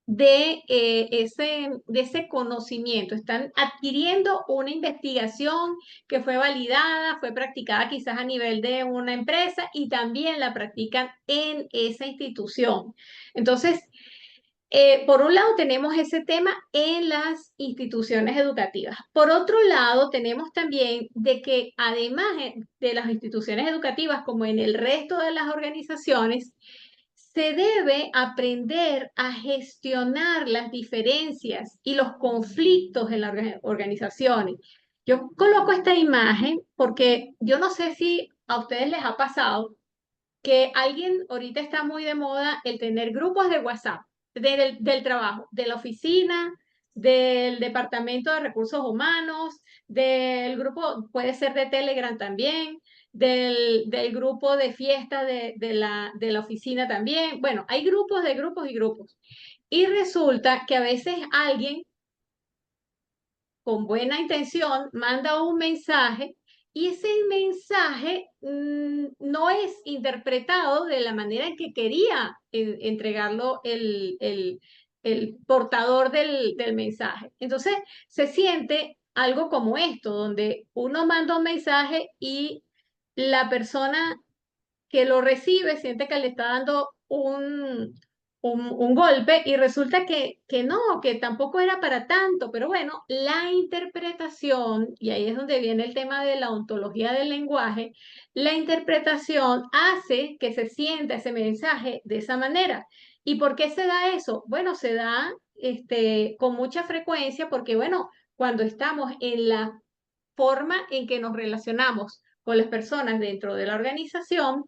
de ese conocimiento. Están adquiriendo una investigación que fue validada, fue practicada quizás a nivel de una empresa y también la practican en esa institución. Entonces, por un lado tenemos ese tema en las instituciones educativas. Por otro lado, tenemos también de que además de las instituciones educativas, como en el resto de las organizaciones, se debe aprender a gestionar las diferencias y los conflictos en las organizaciones. Yo coloco esta imagen porque yo no sé si a ustedes les ha pasado que alguien, ahorita está muy de moda el tener grupos de WhatsApp, del trabajo, de la oficina, del departamento de recursos humanos, del grupo, puede ser de Telegram también, del grupo de fiesta de la oficina también. Bueno, hay grupos de grupos y grupos. Y resulta que a veces alguien con buena intención manda un mensaje y ese mensaje no es interpretado de la manera en que quería entregarlo el portador del mensaje. Entonces se siente algo como esto, donde uno manda un mensaje y la persona que lo recibe siente que le está dando un golpe y resulta que no, que tampoco era para tanto, pero bueno, la interpretación, y ahí es donde viene el tema de la ontología del lenguaje, la interpretación hace que se sienta ese mensaje de esa manera. ¿Y por qué se da eso? Bueno, se da con mucha frecuencia porque, bueno, cuando estamos en la forma en que nos relacionamos con las personas dentro de la organización,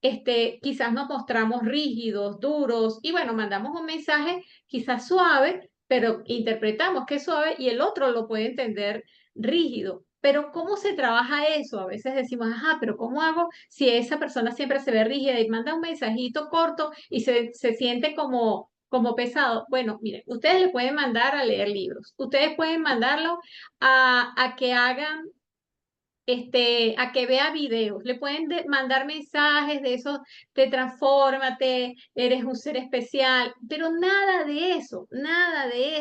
quizás nos mostramos rígidos, duros, y bueno, mandamos un mensaje quizás suave, pero interpretamos que es suave y el otro lo puede entender rígido. Pero ¿cómo se trabaja eso? A veces decimos, ajá, pero ¿cómo hago si esa persona siempre se ve rígida y manda un mensajito corto y se siente como pesado? Bueno, miren, ustedes le pueden mandar a leer libros, ustedes pueden mandarlo a que hagan a que vea videos, le pueden mandar mensajes de esos, te transfórmate, eres un ser especial, pero nada de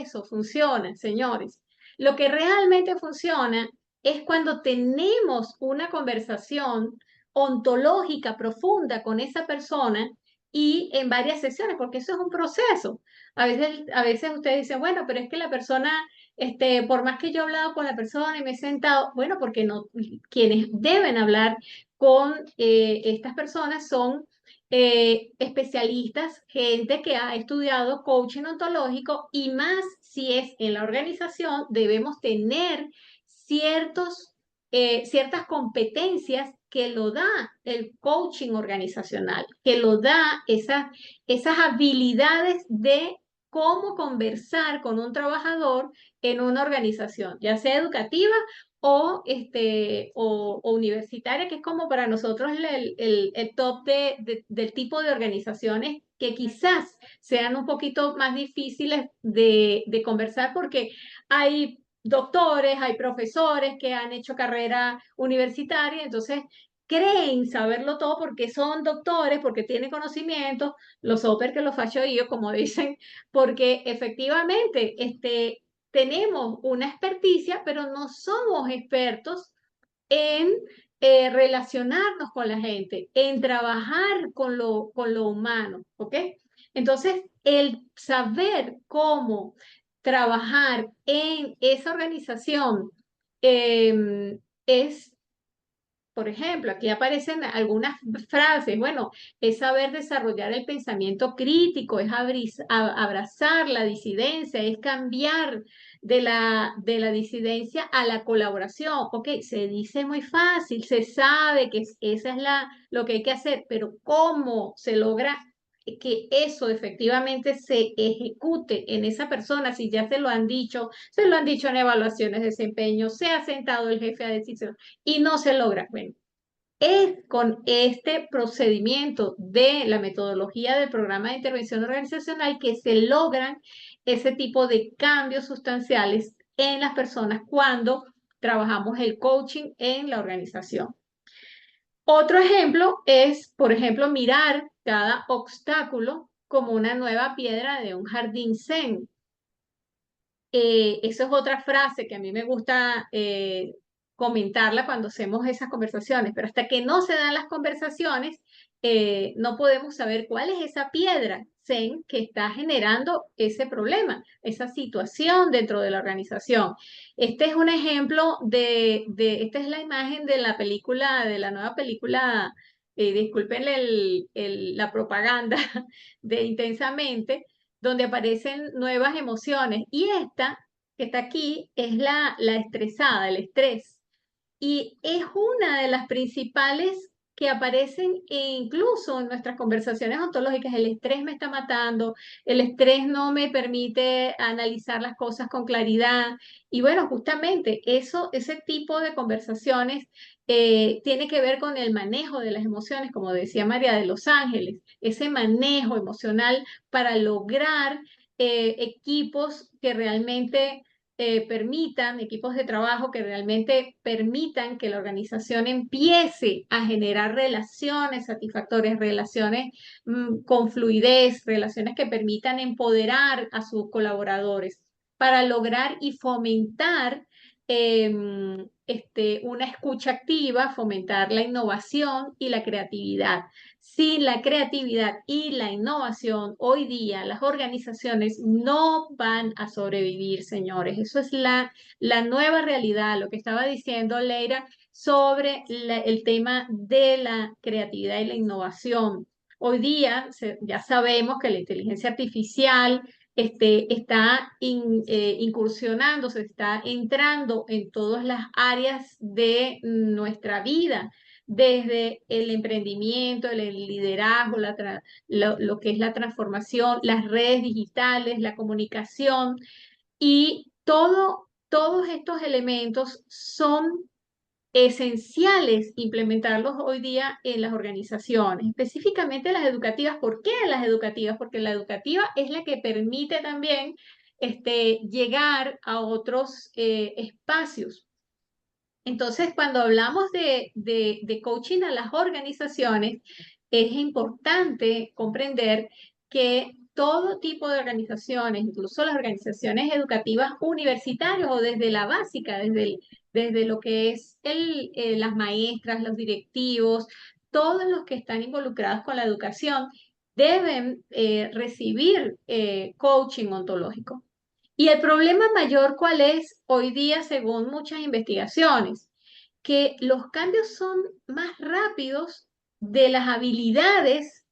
eso funciona, señores. Lo que realmente funciona es cuando tenemos una conversación ontológica profunda con esa persona y en varias sesiones, porque eso es un proceso. A veces ustedes dicen, bueno, pero es que la persona por más que yo he hablado con la persona y me he sentado, bueno, porque no, quienes deben hablar con estas personas son especialistas, gente que ha estudiado coaching ontológico y más si es en la organización, debemos tener ciertas competencias que lo da el coaching organizacional, que lo da esas habilidades de cómo conversar con un trabajador en una organización, ya sea educativa o universitaria, que es como para nosotros el top del tipo de organizaciones que quizás sean un poquito más difíciles de conversar porque hay doctores, hay profesores que han hecho carrera universitaria, entonces creen saberlo todo porque son doctores, porque tienen conocimientos, los super que los facho yo, como dicen, porque efectivamente tenemos una experticia, pero no somos expertos en relacionarnos con la gente, en trabajar con lo humano, ¿ok? Entonces, el saber cómo trabajar en esa organización es por ejemplo, aquí aparecen algunas frases, bueno, es saber desarrollar el pensamiento crítico, es abrazar la disidencia, es cambiar de la disidencia a la colaboración. Ok, se dice muy fácil, se sabe que esa es lo que hay que hacer, pero ¿cómo se logra que eso efectivamente se ejecute en esa persona? Si ya se lo han dicho en evaluaciones de desempeño, se ha sentado el jefe a decírselo y no se logra. Bueno, es con este procedimiento de la metodología del programa de intervención organizacional que se logran ese tipo de cambios sustanciales en las personas cuando trabajamos el coaching en la organización. Otro ejemplo es, por ejemplo, mirar cada obstáculo como una nueva piedra de un jardín zen. Eso es otra frase que a mí me gusta comentarla cuando hacemos esas conversaciones, pero hasta que no se dan las conversaciones, no podemos saber cuál es esa piedra zen que está generando ese problema, esa situación dentro de la organización. Este es un ejemplo esta es la imagen de la película, de la nueva película, disculpen la propaganda de Intensamente, donde aparecen nuevas emociones. Y esta que está aquí es la estresada, el estrés. Y es una de las principales que aparecen incluso en nuestras conversaciones ontológicas. El estrés me está matando, el estrés no me permite analizar las cosas con claridad. Y bueno, justamente eso, ese tipo de conversaciones tiene que ver con el manejo de las emociones, como decía María de los Ángeles, ese manejo emocional para lograr equipos que realmente permitan, equipos de trabajo que realmente permitan que la organización empiece a generar relaciones satisfactorias, relaciones con fluidez, relaciones que permitan empoderar a sus colaboradores para lograr y fomentar una escucha activa, fomentar la innovación y la creatividad. Sin la creatividad y la innovación, hoy día las organizaciones no van a sobrevivir, señores. Eso es la nueva realidad, lo que estaba diciendo Leira sobre el tema de la creatividad y la innovación. Hoy día ya sabemos que la inteligencia artificial está incursionando, se está entrando en todas las áreas de nuestra vida, desde el emprendimiento, el liderazgo, lo que es la transformación, las redes digitales, la comunicación y todos estos elementos son esenciales implementarlos hoy día en las organizaciones, específicamente las educativas. ¿Por qué las educativas? Porque la educativa es la que permite también llegar a otros espacios. Entonces, cuando hablamos de coaching a las organizaciones, es importante comprender que todo tipo de organizaciones, incluso las organizaciones educativas universitarias o desde la básica, desde lo que es las maestras, los directivos, todos los que están involucrados con la educación, deben recibir coaching ontológico. Y el problema mayor, ¿cuál es hoy día según muchas investigaciones? Que los cambios son más rápidos de las habilidades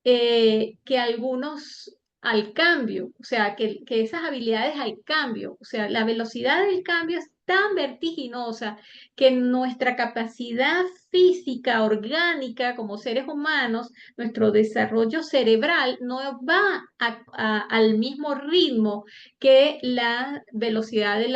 que algunos al cambio, o sea, que esas habilidades al cambio, o sea, la velocidad del cambio es tan vertiginosa que nuestra capacidad física, orgánica, como seres humanos, nuestro desarrollo cerebral no va al mismo ritmo que la velocidad de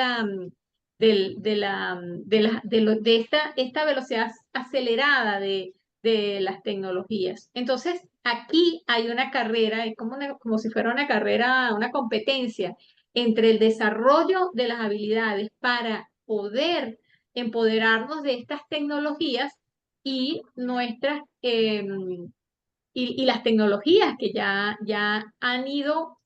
esta velocidad acelerada de las tecnologías. Entonces, aquí hay una carrera, es como si fuera una carrera, una competencia entre el desarrollo de las habilidades para poder empoderarnos de estas tecnologías y y las tecnologías que ya han ido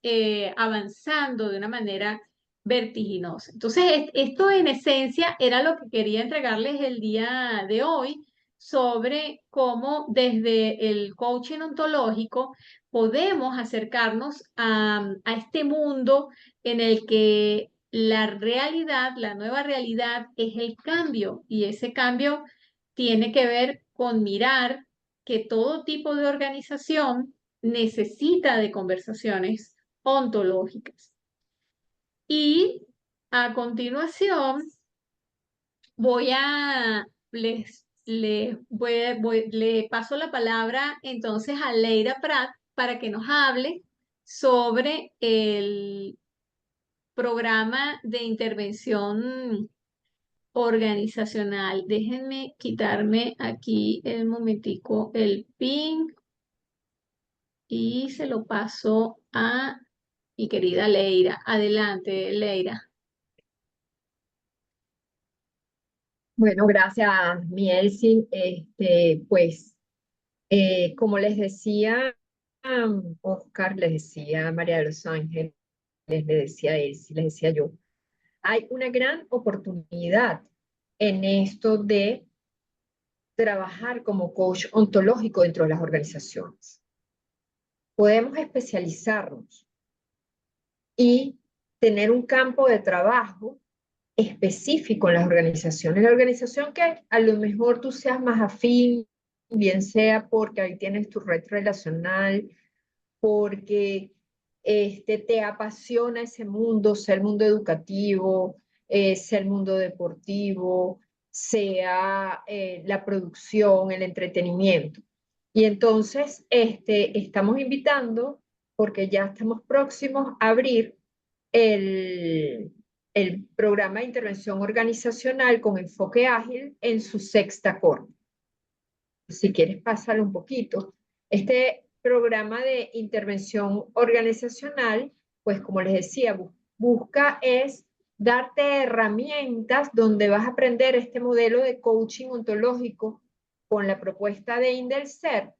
avanzando de una manera vertiginosa. Entonces, esto en esencia era lo que quería entregarles el día de hoy sobre cómo desde el coaching ontológico podemos acercarnos a este mundo en el que la realidad, la nueva realidad es el cambio y ese cambio tiene que ver con mirar que todo tipo de organización necesita de conversaciones ontológicas. Y a continuación voy a, le paso la palabra entonces a Leira Prat para que nos hable sobre el programa de intervención organizacional. Déjenme quitarme aquí el momentico el pin y se lo paso a mi querida Leira. Adelante, Leira.
Bueno, gracias, Mielsin. Pues, como les decía Oscar, les decía María de los Ángeles, les decía Elsie, les decía yo, hay una gran oportunidad en esto de trabajar como coach ontológico dentro de las organizaciones. Podemos especializarnos y tener un campo de trabajo específico en las organizaciones. La organización que a lo mejor tú seas más afín, bien sea porque ahí tienes tu red relacional, porque te apasiona ese mundo, sea el mundo educativo, sea el mundo deportivo, sea la producción, el entretenimiento. Y entonces estamos invitando, porque ya estamos próximos a abrir el, el programa de intervención organizacional con enfoque ágil en su sexta corte. Si quieres, pásalo un poquito. Este programa de intervención organizacional, pues como les decía, busca es darte herramientas donde vas a aprender este modelo de coaching ontológico con la propuesta de Indelser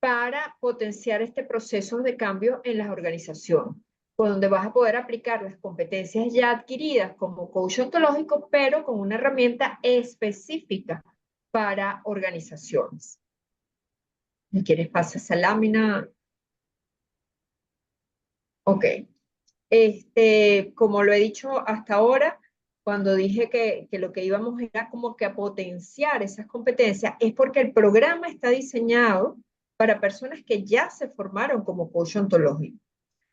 para potenciar este proceso de cambio en las organizaciones, por donde vas a poder aplicar las competencias ya adquiridas como coach ontológico, pero con una herramienta específica para organizaciones. ¿Me quieres pasar esa lámina? Ok. Como lo he dicho hasta ahora, cuando dije que lo que íbamos era como que a potenciar esas competencias, es porque el programa está diseñado para personas que ya se formaron como coach ontológico,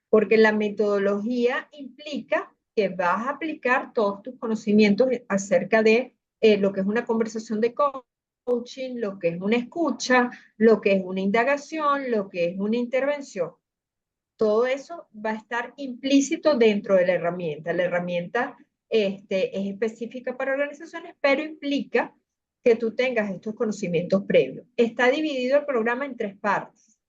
porque la metodología implica que vas a aplicar todos tus conocimientos acerca de lo que es una conversación de coaching, lo que es una escucha, lo que es una indagación, lo que es una intervención. Todo eso va a estar implícito dentro de la herramienta. La herramienta es específica para organizaciones, pero implica que tú tengas estos conocimientos previos. Está dividido el programa en 3 partes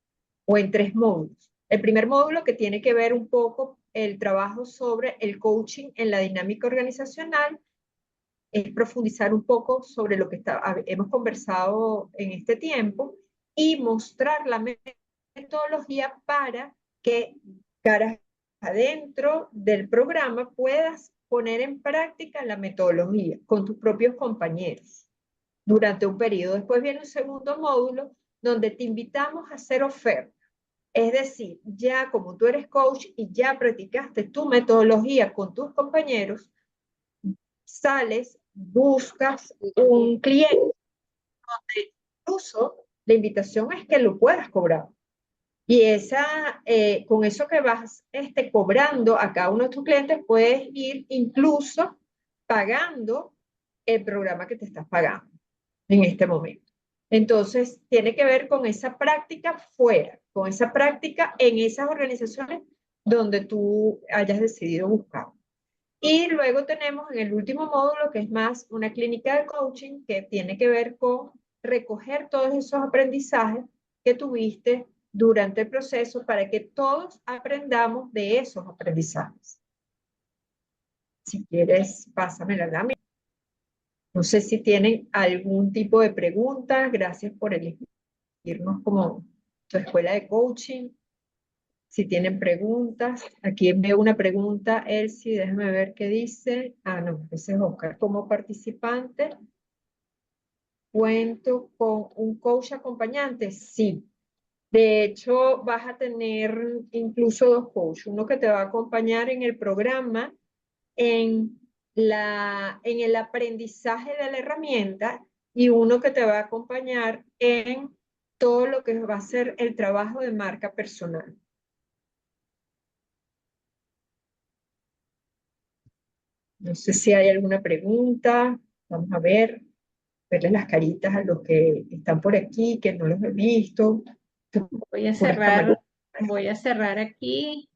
o en 3 módulos. El primer módulo, que tiene que ver un poco el trabajo sobre el coaching en la dinámica organizacional, es profundizar un poco sobre lo que hemos conversado en este tiempo y mostrar la metodología para que caras adentro del programa puedas poner en práctica la metodología con tus propios compañeros durante un periodo. Después viene un segundo módulo donde te invitamos a hacer oferta. Es decir, ya como tú eres coach y ya practicaste tu metodología con tus compañeros, sales, buscas un cliente, donde incluso la invitación es que lo puedas cobrar. Y con eso que vas cobrando a cada uno de tus clientes, puedes ir incluso pagando el programa que te estás pagando en este momento. Entonces, tiene que ver con esa práctica fuera, con esa práctica en esas organizaciones donde tú hayas decidido buscar. Y luego tenemos en el último módulo, que es más una clínica de coaching, que tiene que ver con recoger todos esos aprendizajes que tuviste durante el proceso para que todos aprendamos de esos aprendizajes. Si quieres, pásame la lámina. No sé si tienen algún tipo de preguntas. Gracias por elegirnos como tu escuela de coaching. Si tienen preguntas, aquí veo una pregunta, Elsie, déjame ver qué dice. Ah, no, ese es Oscar. Como participante, ¿cuento con un coach acompañante? Sí. De hecho, vas a tener incluso 2 coaches. Uno que te va a acompañar en el programa, en el aprendizaje de la herramienta, y uno que te va a acompañar en todo lo que va a ser el trabajo de marca personal. No sé si hay alguna pregunta. Vamos a verles las caritas a los que están por aquí, que no los he visto.
Voy a cerrar aquí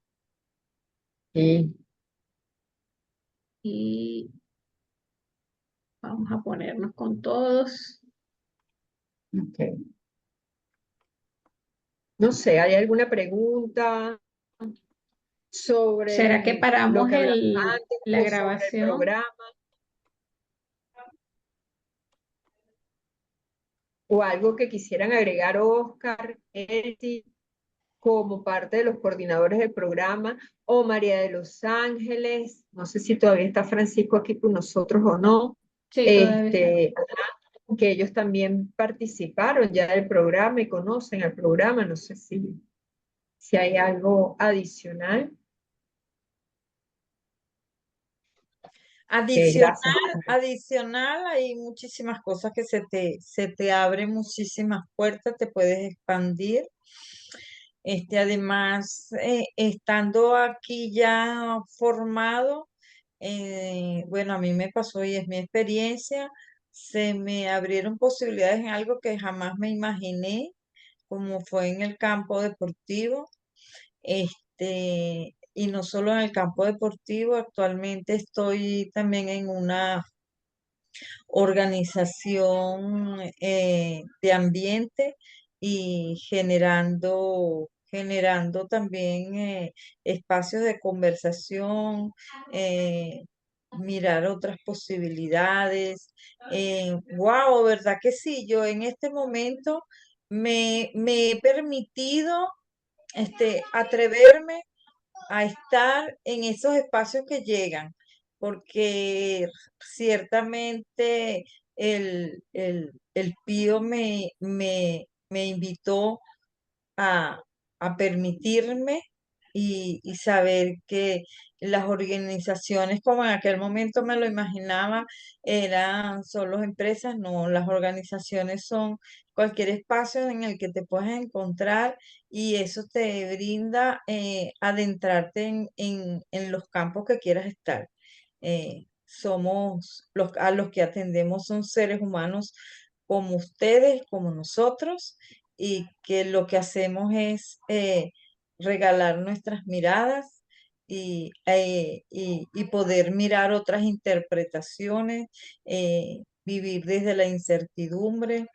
Sí.
y vamos a ponernos con todos.
Okay. No sé, ¿hay alguna pregunta sobre
¿Será que
lo
paramos
que hablamos antes
la
o sobre el
grabación?
programa? ¿O algo que quisieran agregar Oscar, Elsie, como parte de los coordinadores del programa, o María de los Ángeles? No sé si todavía está Francisco aquí con nosotros o no.
Sí, todavía está.
Que ellos también participaron ya del programa y conocen el programa. No sé si hay algo adicional.
Adicional,
Gracias.
adicional, hay muchísimas cosas que se te abren muchísimas puertas, te puedes expandir. Además, estando aquí ya formado, bueno, a mí me pasó y es mi experiencia, se me abrieron posibilidades en algo que jamás me imaginé, como fue en el campo deportivo. Y no solo en el campo deportivo, actualmente estoy también en una organización de ambiente y generando también espacios de conversación, mirar otras posibilidades. Wow, ¿verdad que sí? Yo en este momento me he permitido atreverme a estar en esos espacios que llegan, porque ciertamente el Pío me invitó a, a permitirme y saber que las organizaciones, como en aquel momento me lo imaginaba, eran solo empresas. No, las organizaciones son cualquier espacio en el que te puedas encontrar y eso te brinda adentrarte en los campos que quieras estar. Somos a los que atendemos son seres humanos como ustedes, como nosotros, y que lo que hacemos es regalar nuestras miradas y poder mirar otras interpretaciones, vivir desde la incertidumbre,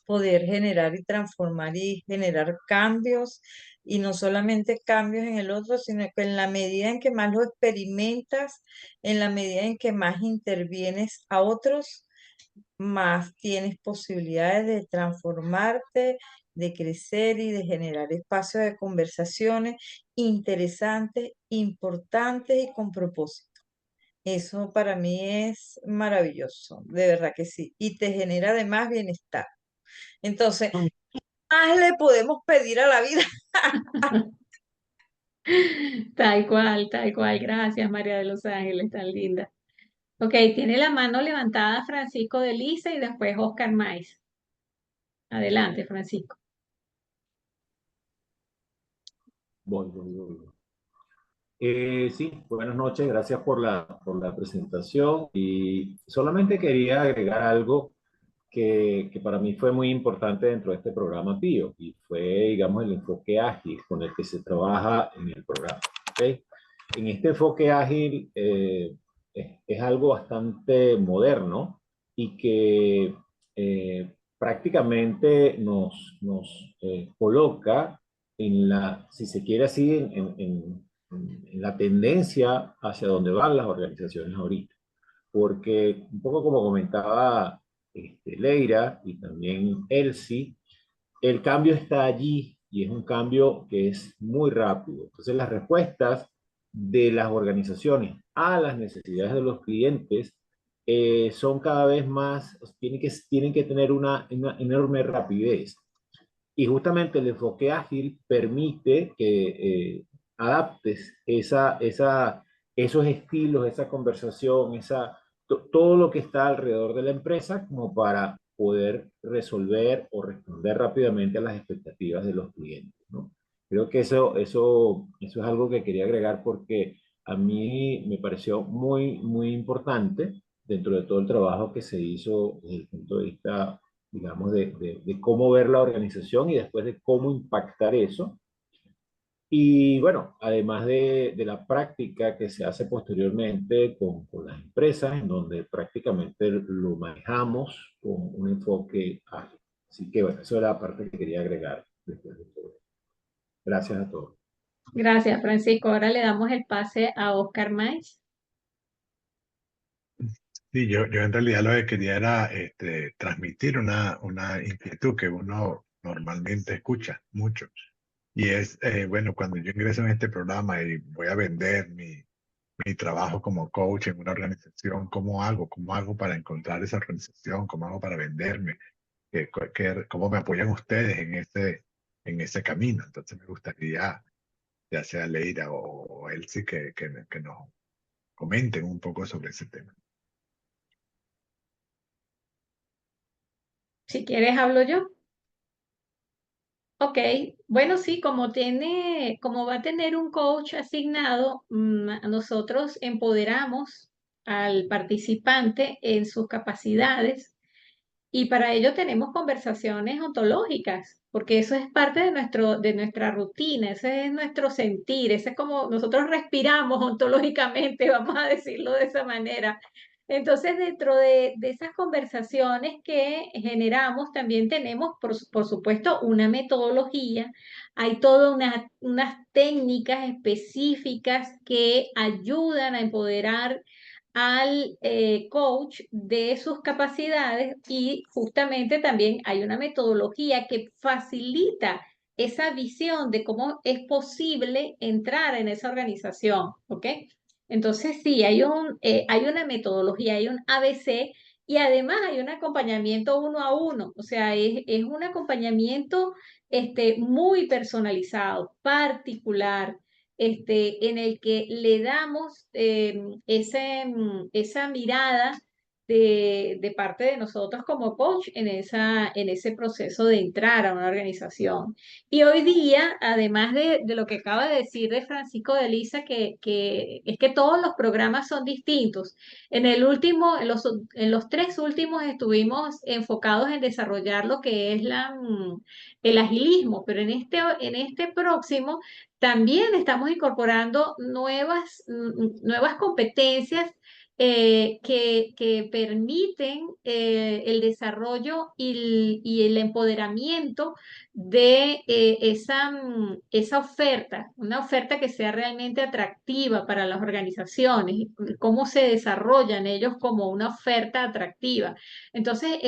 poder generar y transformar y generar cambios, y no solamente cambios en el otro, sino que en la medida en que más lo experimentas, en la medida en que más intervienes a otros, más tienes posibilidades de transformarte, de crecer y de generar espacios de conversaciones interesantes, importantes y con propósito. Eso para mí es maravilloso, de verdad que sí. Y te genera además bienestar. Entonces, más le podemos pedir a la vida.
Tal cual, tal cual. Gracias, María de los Ángeles, tan linda. Ok, tiene la mano levantada Francisco de Lisa y después Oscar Maiz. Adelante, Francisco.
Voy. Sí, buenas noches, gracias por la presentación y solamente quería agregar algo que para mí fue muy importante dentro de este programa PIO y fue, digamos, el enfoque ágil con el que se trabaja en el programa. ¿Okay? En este enfoque ágil es algo bastante moderno y que prácticamente nos coloca en la, si se quiere así, en la tendencia hacia donde van las organizaciones ahorita. Porque un poco como comentaba Leira y también Elsie, el cambio está allí y es un cambio que es muy rápido. Entonces las respuestas de las organizaciones a las necesidades de los clientes son cada vez más, tienen que tener una enorme rapidez. Y justamente el enfoque ágil permite que adaptes esos estilos, esa conversación, todo lo que está alrededor de la empresa como para poder resolver o responder rápidamente a las expectativas de los clientes, ¿no? Creo que eso es algo que quería agregar porque a mí me pareció muy importante dentro de todo el trabajo que se hizo desde el punto de vista, digamos, de cómo ver la organización y después de cómo impactar eso. Y bueno, además de la práctica que se hace posteriormente con las empresas, en donde prácticamente lo manejamos con un enfoque ágil. Así que bueno, eso era la parte que quería agregar después de todo. Gracias a todos.
Gracias, Francisco. Ahora le damos el pase a Oscar Maiz.
Sí, yo en realidad lo que quería era transmitir una inquietud que uno normalmente escucha mucho. Y es, bueno, cuando yo ingreso en este programa y voy a vender mi trabajo como coach en una organización, ¿cómo hago? ¿Cómo hago para encontrar esa organización? ¿Cómo hago para venderme? ¿Cómo me apoyan ustedes en ese camino? Entonces me gustaría, ya sea Leira o Elsie, que nos comenten un poco sobre ese tema.
Si quieres, hablo yo. Ok, bueno, sí, como va a tener un coach asignado, nosotros empoderamos al participante en sus capacidades y para ello tenemos conversaciones ontológicas, porque eso es parte de nuestra rutina, ese es nuestro sentir, ese es como nosotros respiramos ontológicamente, vamos a decirlo de esa manera. Entonces, dentro de esas conversaciones que generamos, también tenemos, por supuesto, una metodología. Hay todas unas técnicas específicas que ayudan a empoderar al coach de sus capacidades y justamente también hay una metodología que facilita esa visión de cómo es posible entrar en esa organización, ¿ok? Entonces sí, hay una metodología, hay un ABC y además hay un acompañamiento uno a uno, o sea, es un acompañamiento muy personalizado, particular, en el que le damos esa mirada de parte de nosotros como coach en ese proceso de entrar a una organización. Y hoy día, además de lo que acaba de decir de Francisco de Lisa, que es que todos los programas son distintos. En los tres últimos estuvimos enfocados en desarrollar lo que es el agilismo, pero en este próximo también estamos incorporando nuevas competencias que permiten el desarrollo y el empoderamiento de esa oferta, una oferta que sea realmente atractiva para las organizaciones, y cómo se desarrollan ellos como una oferta atractiva. Entonces,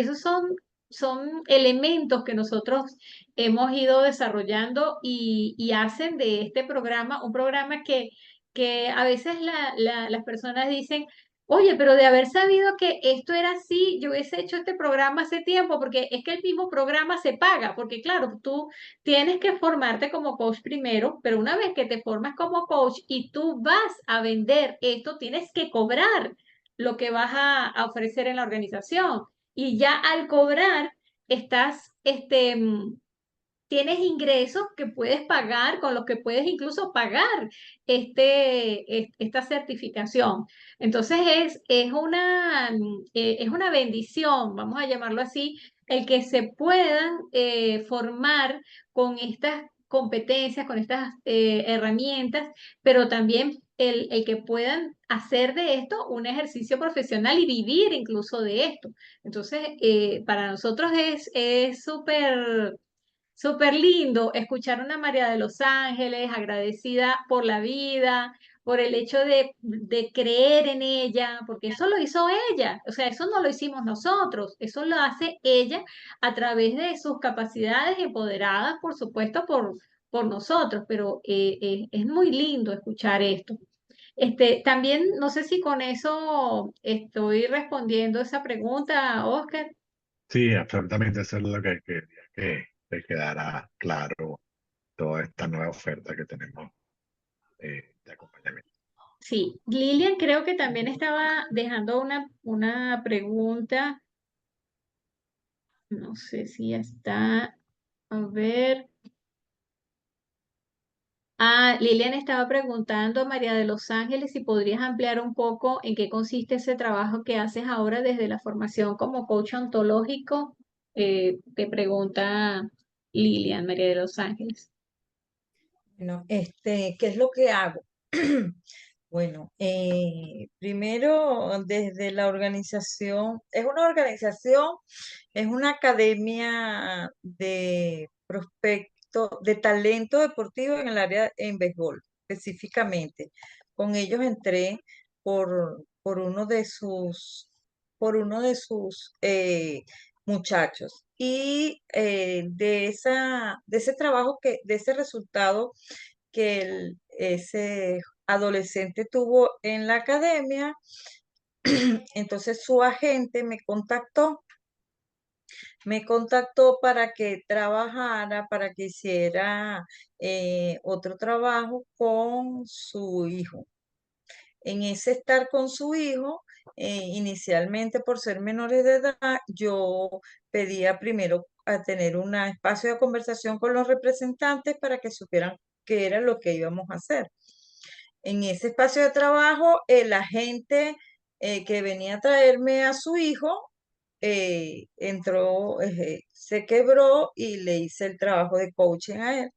son elementos que nosotros hemos ido desarrollando y hacen de este programa un programa que a veces las personas dicen, oye, pero de haber sabido que esto era así, yo hubiese hecho este programa hace tiempo, porque es que el mismo programa se paga, porque claro, tú tienes que formarte como coach primero, pero una vez que te formas como coach y tú vas a vender esto, tienes que cobrar lo que vas a ofrecer en la organización. Y ya al cobrar, estás, tienes ingresos que puedes pagar, con los que puedes incluso pagar esta certificación. Entonces es una bendición, vamos a llamarlo así, el que se puedan formar con estas competencias, con estas herramientas, pero también el que puedan hacer de esto un ejercicio profesional y vivir incluso de esto. Entonces, para nosotros es súper lindo escuchar a una María de los Ángeles agradecida por la vida, por el hecho de creer en ella, porque eso lo hizo ella, o sea, eso no lo hicimos nosotros, eso lo hace ella a través de sus capacidades empoderadas, por supuesto, por nosotros, pero es muy lindo escuchar esto. También, no sé si con eso estoy respondiendo esa pregunta, Oscar.
Sí, absolutamente, eso es lo que quería que te quedara claro, toda esta nueva oferta que tenemos de acompañamiento.
Sí, Lilian creo que también estaba dejando una pregunta, no sé si ya está, a ver. Ah, Lilian estaba preguntando a María de los Ángeles si podrías ampliar un poco en qué consiste ese trabajo que haces ahora desde la formación como coach ontológico. Te pregunta Lilian, María de los Ángeles.
Bueno, ¿qué es lo que hago? Bueno, primero desde la organización, es una academia de prospecto, de talento deportivo en el área en béisbol, específicamente. Con ellos entré por uno de sus muchachos. Y de ese trabajo de ese resultado que ese adolescente tuvo en la academia, entonces su agente me contactó para que trabajara, para que hiciera otro trabajo con su hijo. En ese estar con su hijo, inicialmente por ser menores de edad, yo pedía primero a tener un espacio de conversación con los representantes para que supieran qué era lo que íbamos a hacer. En ese espacio de trabajo, el agente que venía a traerme a su hijo, entró, se quebró y le hice el trabajo de coaching a él.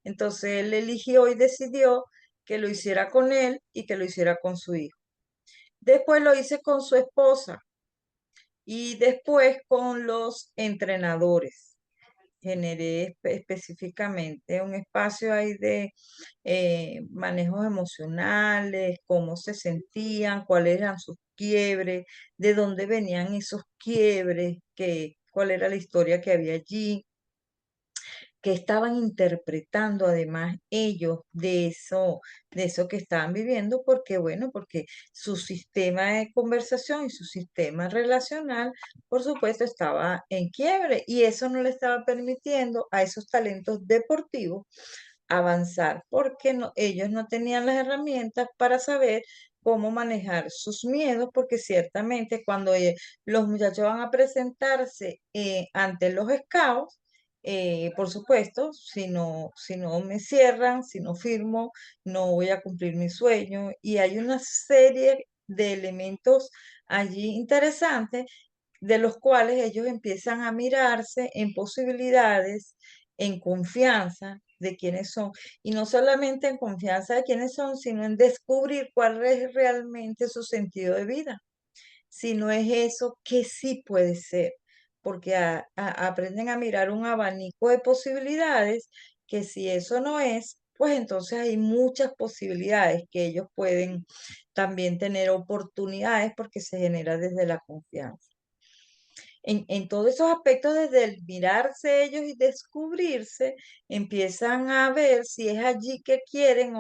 Entonces él eligió y decidió que lo hiciera con él y que lo hiciera con su hijo. Después lo hice con su esposa y después con los entrenadores. Generé específicamente un espacio ahí de manejos emocionales, cómo se sentían, cuáles eran sus quiebres, de dónde venían esos quiebres, cuál era la historia que había allí, que estaban interpretando además ellos de eso que estaban viviendo, porque bueno, porque su sistema de conversación y su sistema relacional, por supuesto, estaba en quiebre y eso no le estaba permitiendo a esos talentos deportivos avanzar, porque ellos no tenían las herramientas para saber cómo manejar sus miedos, porque ciertamente cuando los muchachos van a presentarse ante los scouts, por supuesto, si no me cierran, si no firmo, no voy a cumplir mi sueño. Y hay una serie de elementos allí interesantes de los cuales ellos empiezan a mirarse en posibilidades, en confianza de quiénes son. Y no solamente en confianza de quiénes son, sino en descubrir cuál es realmente su sentido de vida. Si no es eso, que sí puede ser, porque aprenden a mirar un abanico de posibilidades que si eso no es, pues entonces hay muchas posibilidades que ellos pueden también tener oportunidades porque se genera desde la confianza. En todos esos aspectos, desde el mirarse ellos y descubrirse, empiezan a ver si es allí que quieren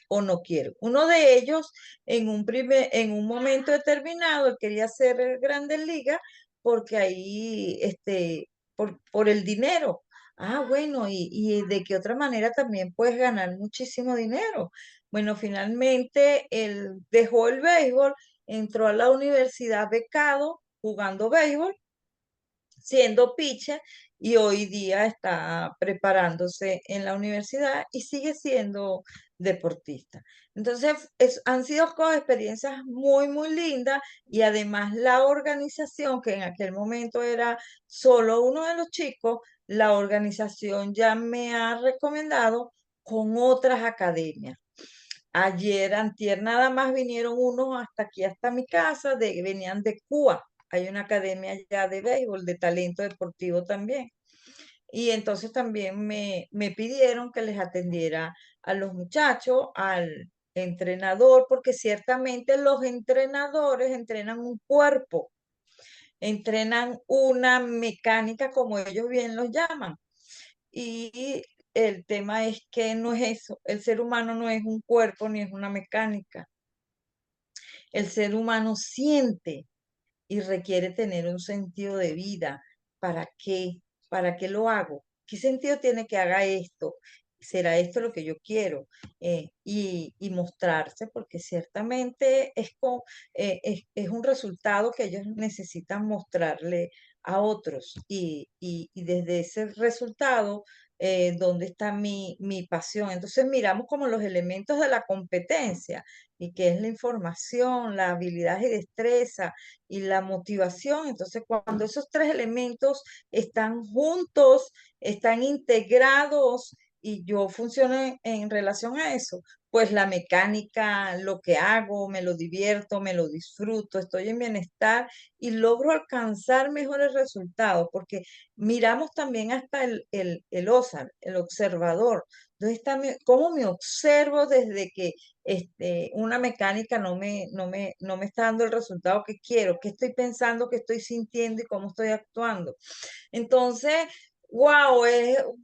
o no quieren. Uno de ellos, en un momento determinado, él quería ser Grandes Ligas porque ahí, por el dinero. Ah, bueno, y de qué otra manera también puedes ganar muchísimo dinero. Bueno, finalmente él dejó el béisbol, entró a la universidad becado jugando béisbol, siendo pitcher, y hoy día está preparándose en la universidad y sigue siendo deportista. Entonces, han sido experiencias muy, muy lindas, y además la organización, que en aquel momento era solo uno de los chicos, la organización ya me ha recomendado con otras academias. Ayer, antier, nada más vinieron unos hasta aquí, hasta mi casa, venían de Cuba. Hay una academia allá de béisbol, de talento deportivo también. Y entonces también me pidieron que les atendiera a los muchachos, al entrenador, porque ciertamente los entrenadores entrenan un cuerpo, entrenan una mecánica, como ellos bien los llaman. Y el tema es que no es eso. El ser humano no es un cuerpo ni es una mecánica. El ser humano siente y requiere tener un sentido de vida. ¿Para qué? ¿Para qué lo hago? ¿Qué sentido tiene que haga esto? ¿Será esto lo que yo quiero? Y mostrarse, porque ciertamente es un resultado que ellos necesitan mostrarle a otros. Y desde ese resultado, ¿dónde está mi pasión? Entonces miramos como los elementos de la competencia, y que es la información, la habilidad y destreza y la motivación. Entonces, cuando esos tres elementos están juntos, están integrados y yo funciono en relación a eso, pues la mecánica, lo que hago, me lo divierto, me lo disfruto, estoy en bienestar y logro alcanzar mejores resultados, porque miramos también hasta el OSAR, el observador. Entonces, cómo me observo desde que una mecánica no me está dando el resultado que quiero, qué estoy pensando, qué estoy sintiendo y cómo estoy actuando. Entonces, wow,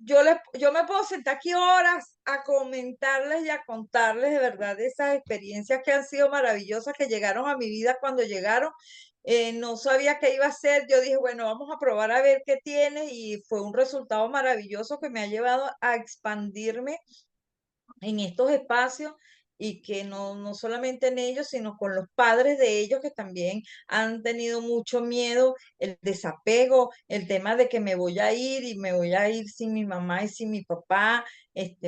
yo me puedo sentar aquí horas a comentarles y a contarles de verdad de esas experiencias que han sido maravillosas, que llegaron a mi vida cuando llegaron. No sabía qué iba a ser, yo dije, bueno, vamos a probar a ver qué tiene, y fue un resultado maravilloso que me ha llevado a expandirme en estos espacios, y que no solamente en ellos, sino con los padres de ellos, que también han tenido mucho miedo, el desapego, el tema de que me voy a ir y me voy a ir sin mi mamá y sin mi papá.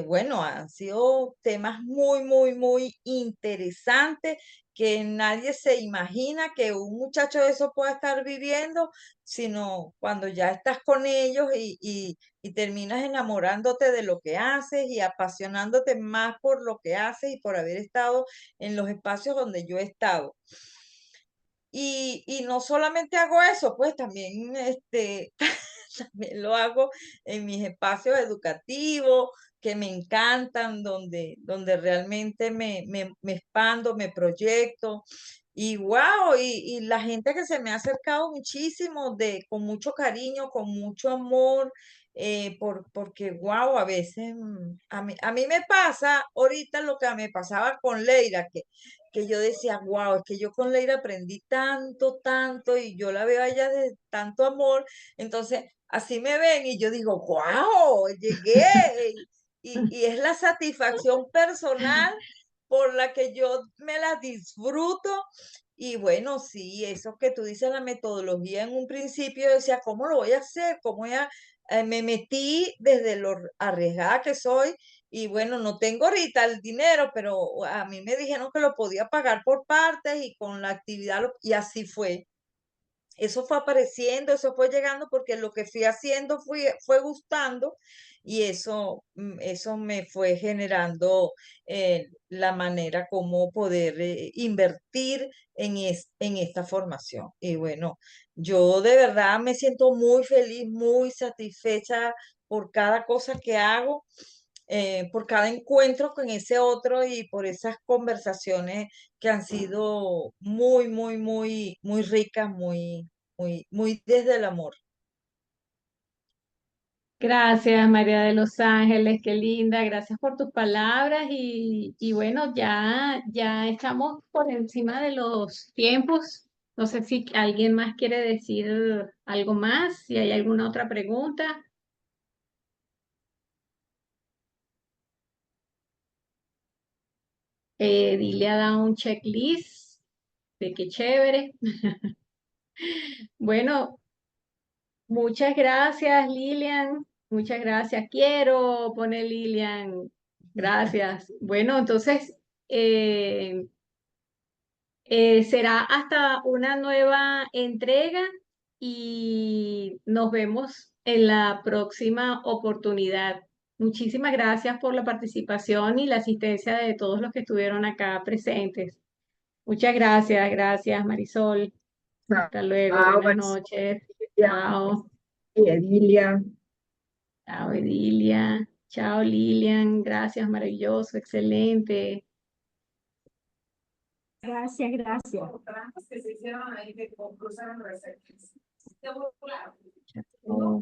Bueno, han sido temas muy, muy, muy interesantes que nadie se imagina que un muchacho de eso pueda estar viviendo, sino cuando ya estás con ellos y terminas enamorándote de lo que haces y apasionándote más por lo que haces y por haber estado en los espacios donde yo he estado. Y no solamente hago eso, pues también, también lo hago en mis espacios educativos que me encantan, donde realmente me expando, me proyecto. Y wow, y la gente que se me ha acercado muchísimo, con mucho cariño, con mucho amor, porque wow, a veces a mí me pasa ahorita lo que me pasaba con Leira, que yo decía, wow, es que yo con Leira aprendí tanto, tanto, y yo la veo a ella de tanto amor, entonces así me ven y yo digo, wow, llegué, y es la satisfacción personal por la que yo me la disfruto. Y bueno, sí, eso que tú dices, la metodología en un principio, yo decía, ¿cómo lo voy a hacer? ¿Cómo me metí desde lo arriesgada que soy? Y bueno, no tengo ahorita el dinero, pero a mí me dijeron que lo podía pagar por partes y con la actividad, y así fue. Eso fue apareciendo, eso fue llegando porque lo que fui haciendo fue gustando, y eso me fue generando la manera como poder invertir en esta formación. Y bueno, yo de verdad me siento muy feliz, muy satisfecha por cada cosa que hago, por cada encuentro con ese otro y por esas conversaciones que han sido muy, muy, muy, muy ricas, muy, muy, muy desde el amor.
Gracias, María de los Ángeles, qué linda, gracias por tus palabras y bueno, ya estamos por encima de los tiempos. No sé si alguien más quiere decir algo más, si hay alguna otra pregunta. Dile ha dado un checklist de qué chévere. Bueno, muchas gracias, Lilian. Muchas gracias. Quiero poner Lilian. Gracias. Bueno, entonces eh, será hasta una nueva entrega y nos vemos en la próxima oportunidad. Muchísimas gracias por la participación y la asistencia de todos los que estuvieron acá presentes. Muchas gracias, gracias, Marisol. Hasta luego,
Chao,
buenas noches.
María
Chao.
y Edilia.
Chao, Edilia. Chao, Lilian. Gracias, maravilloso, excelente.
Gracias, gracias.
Chao.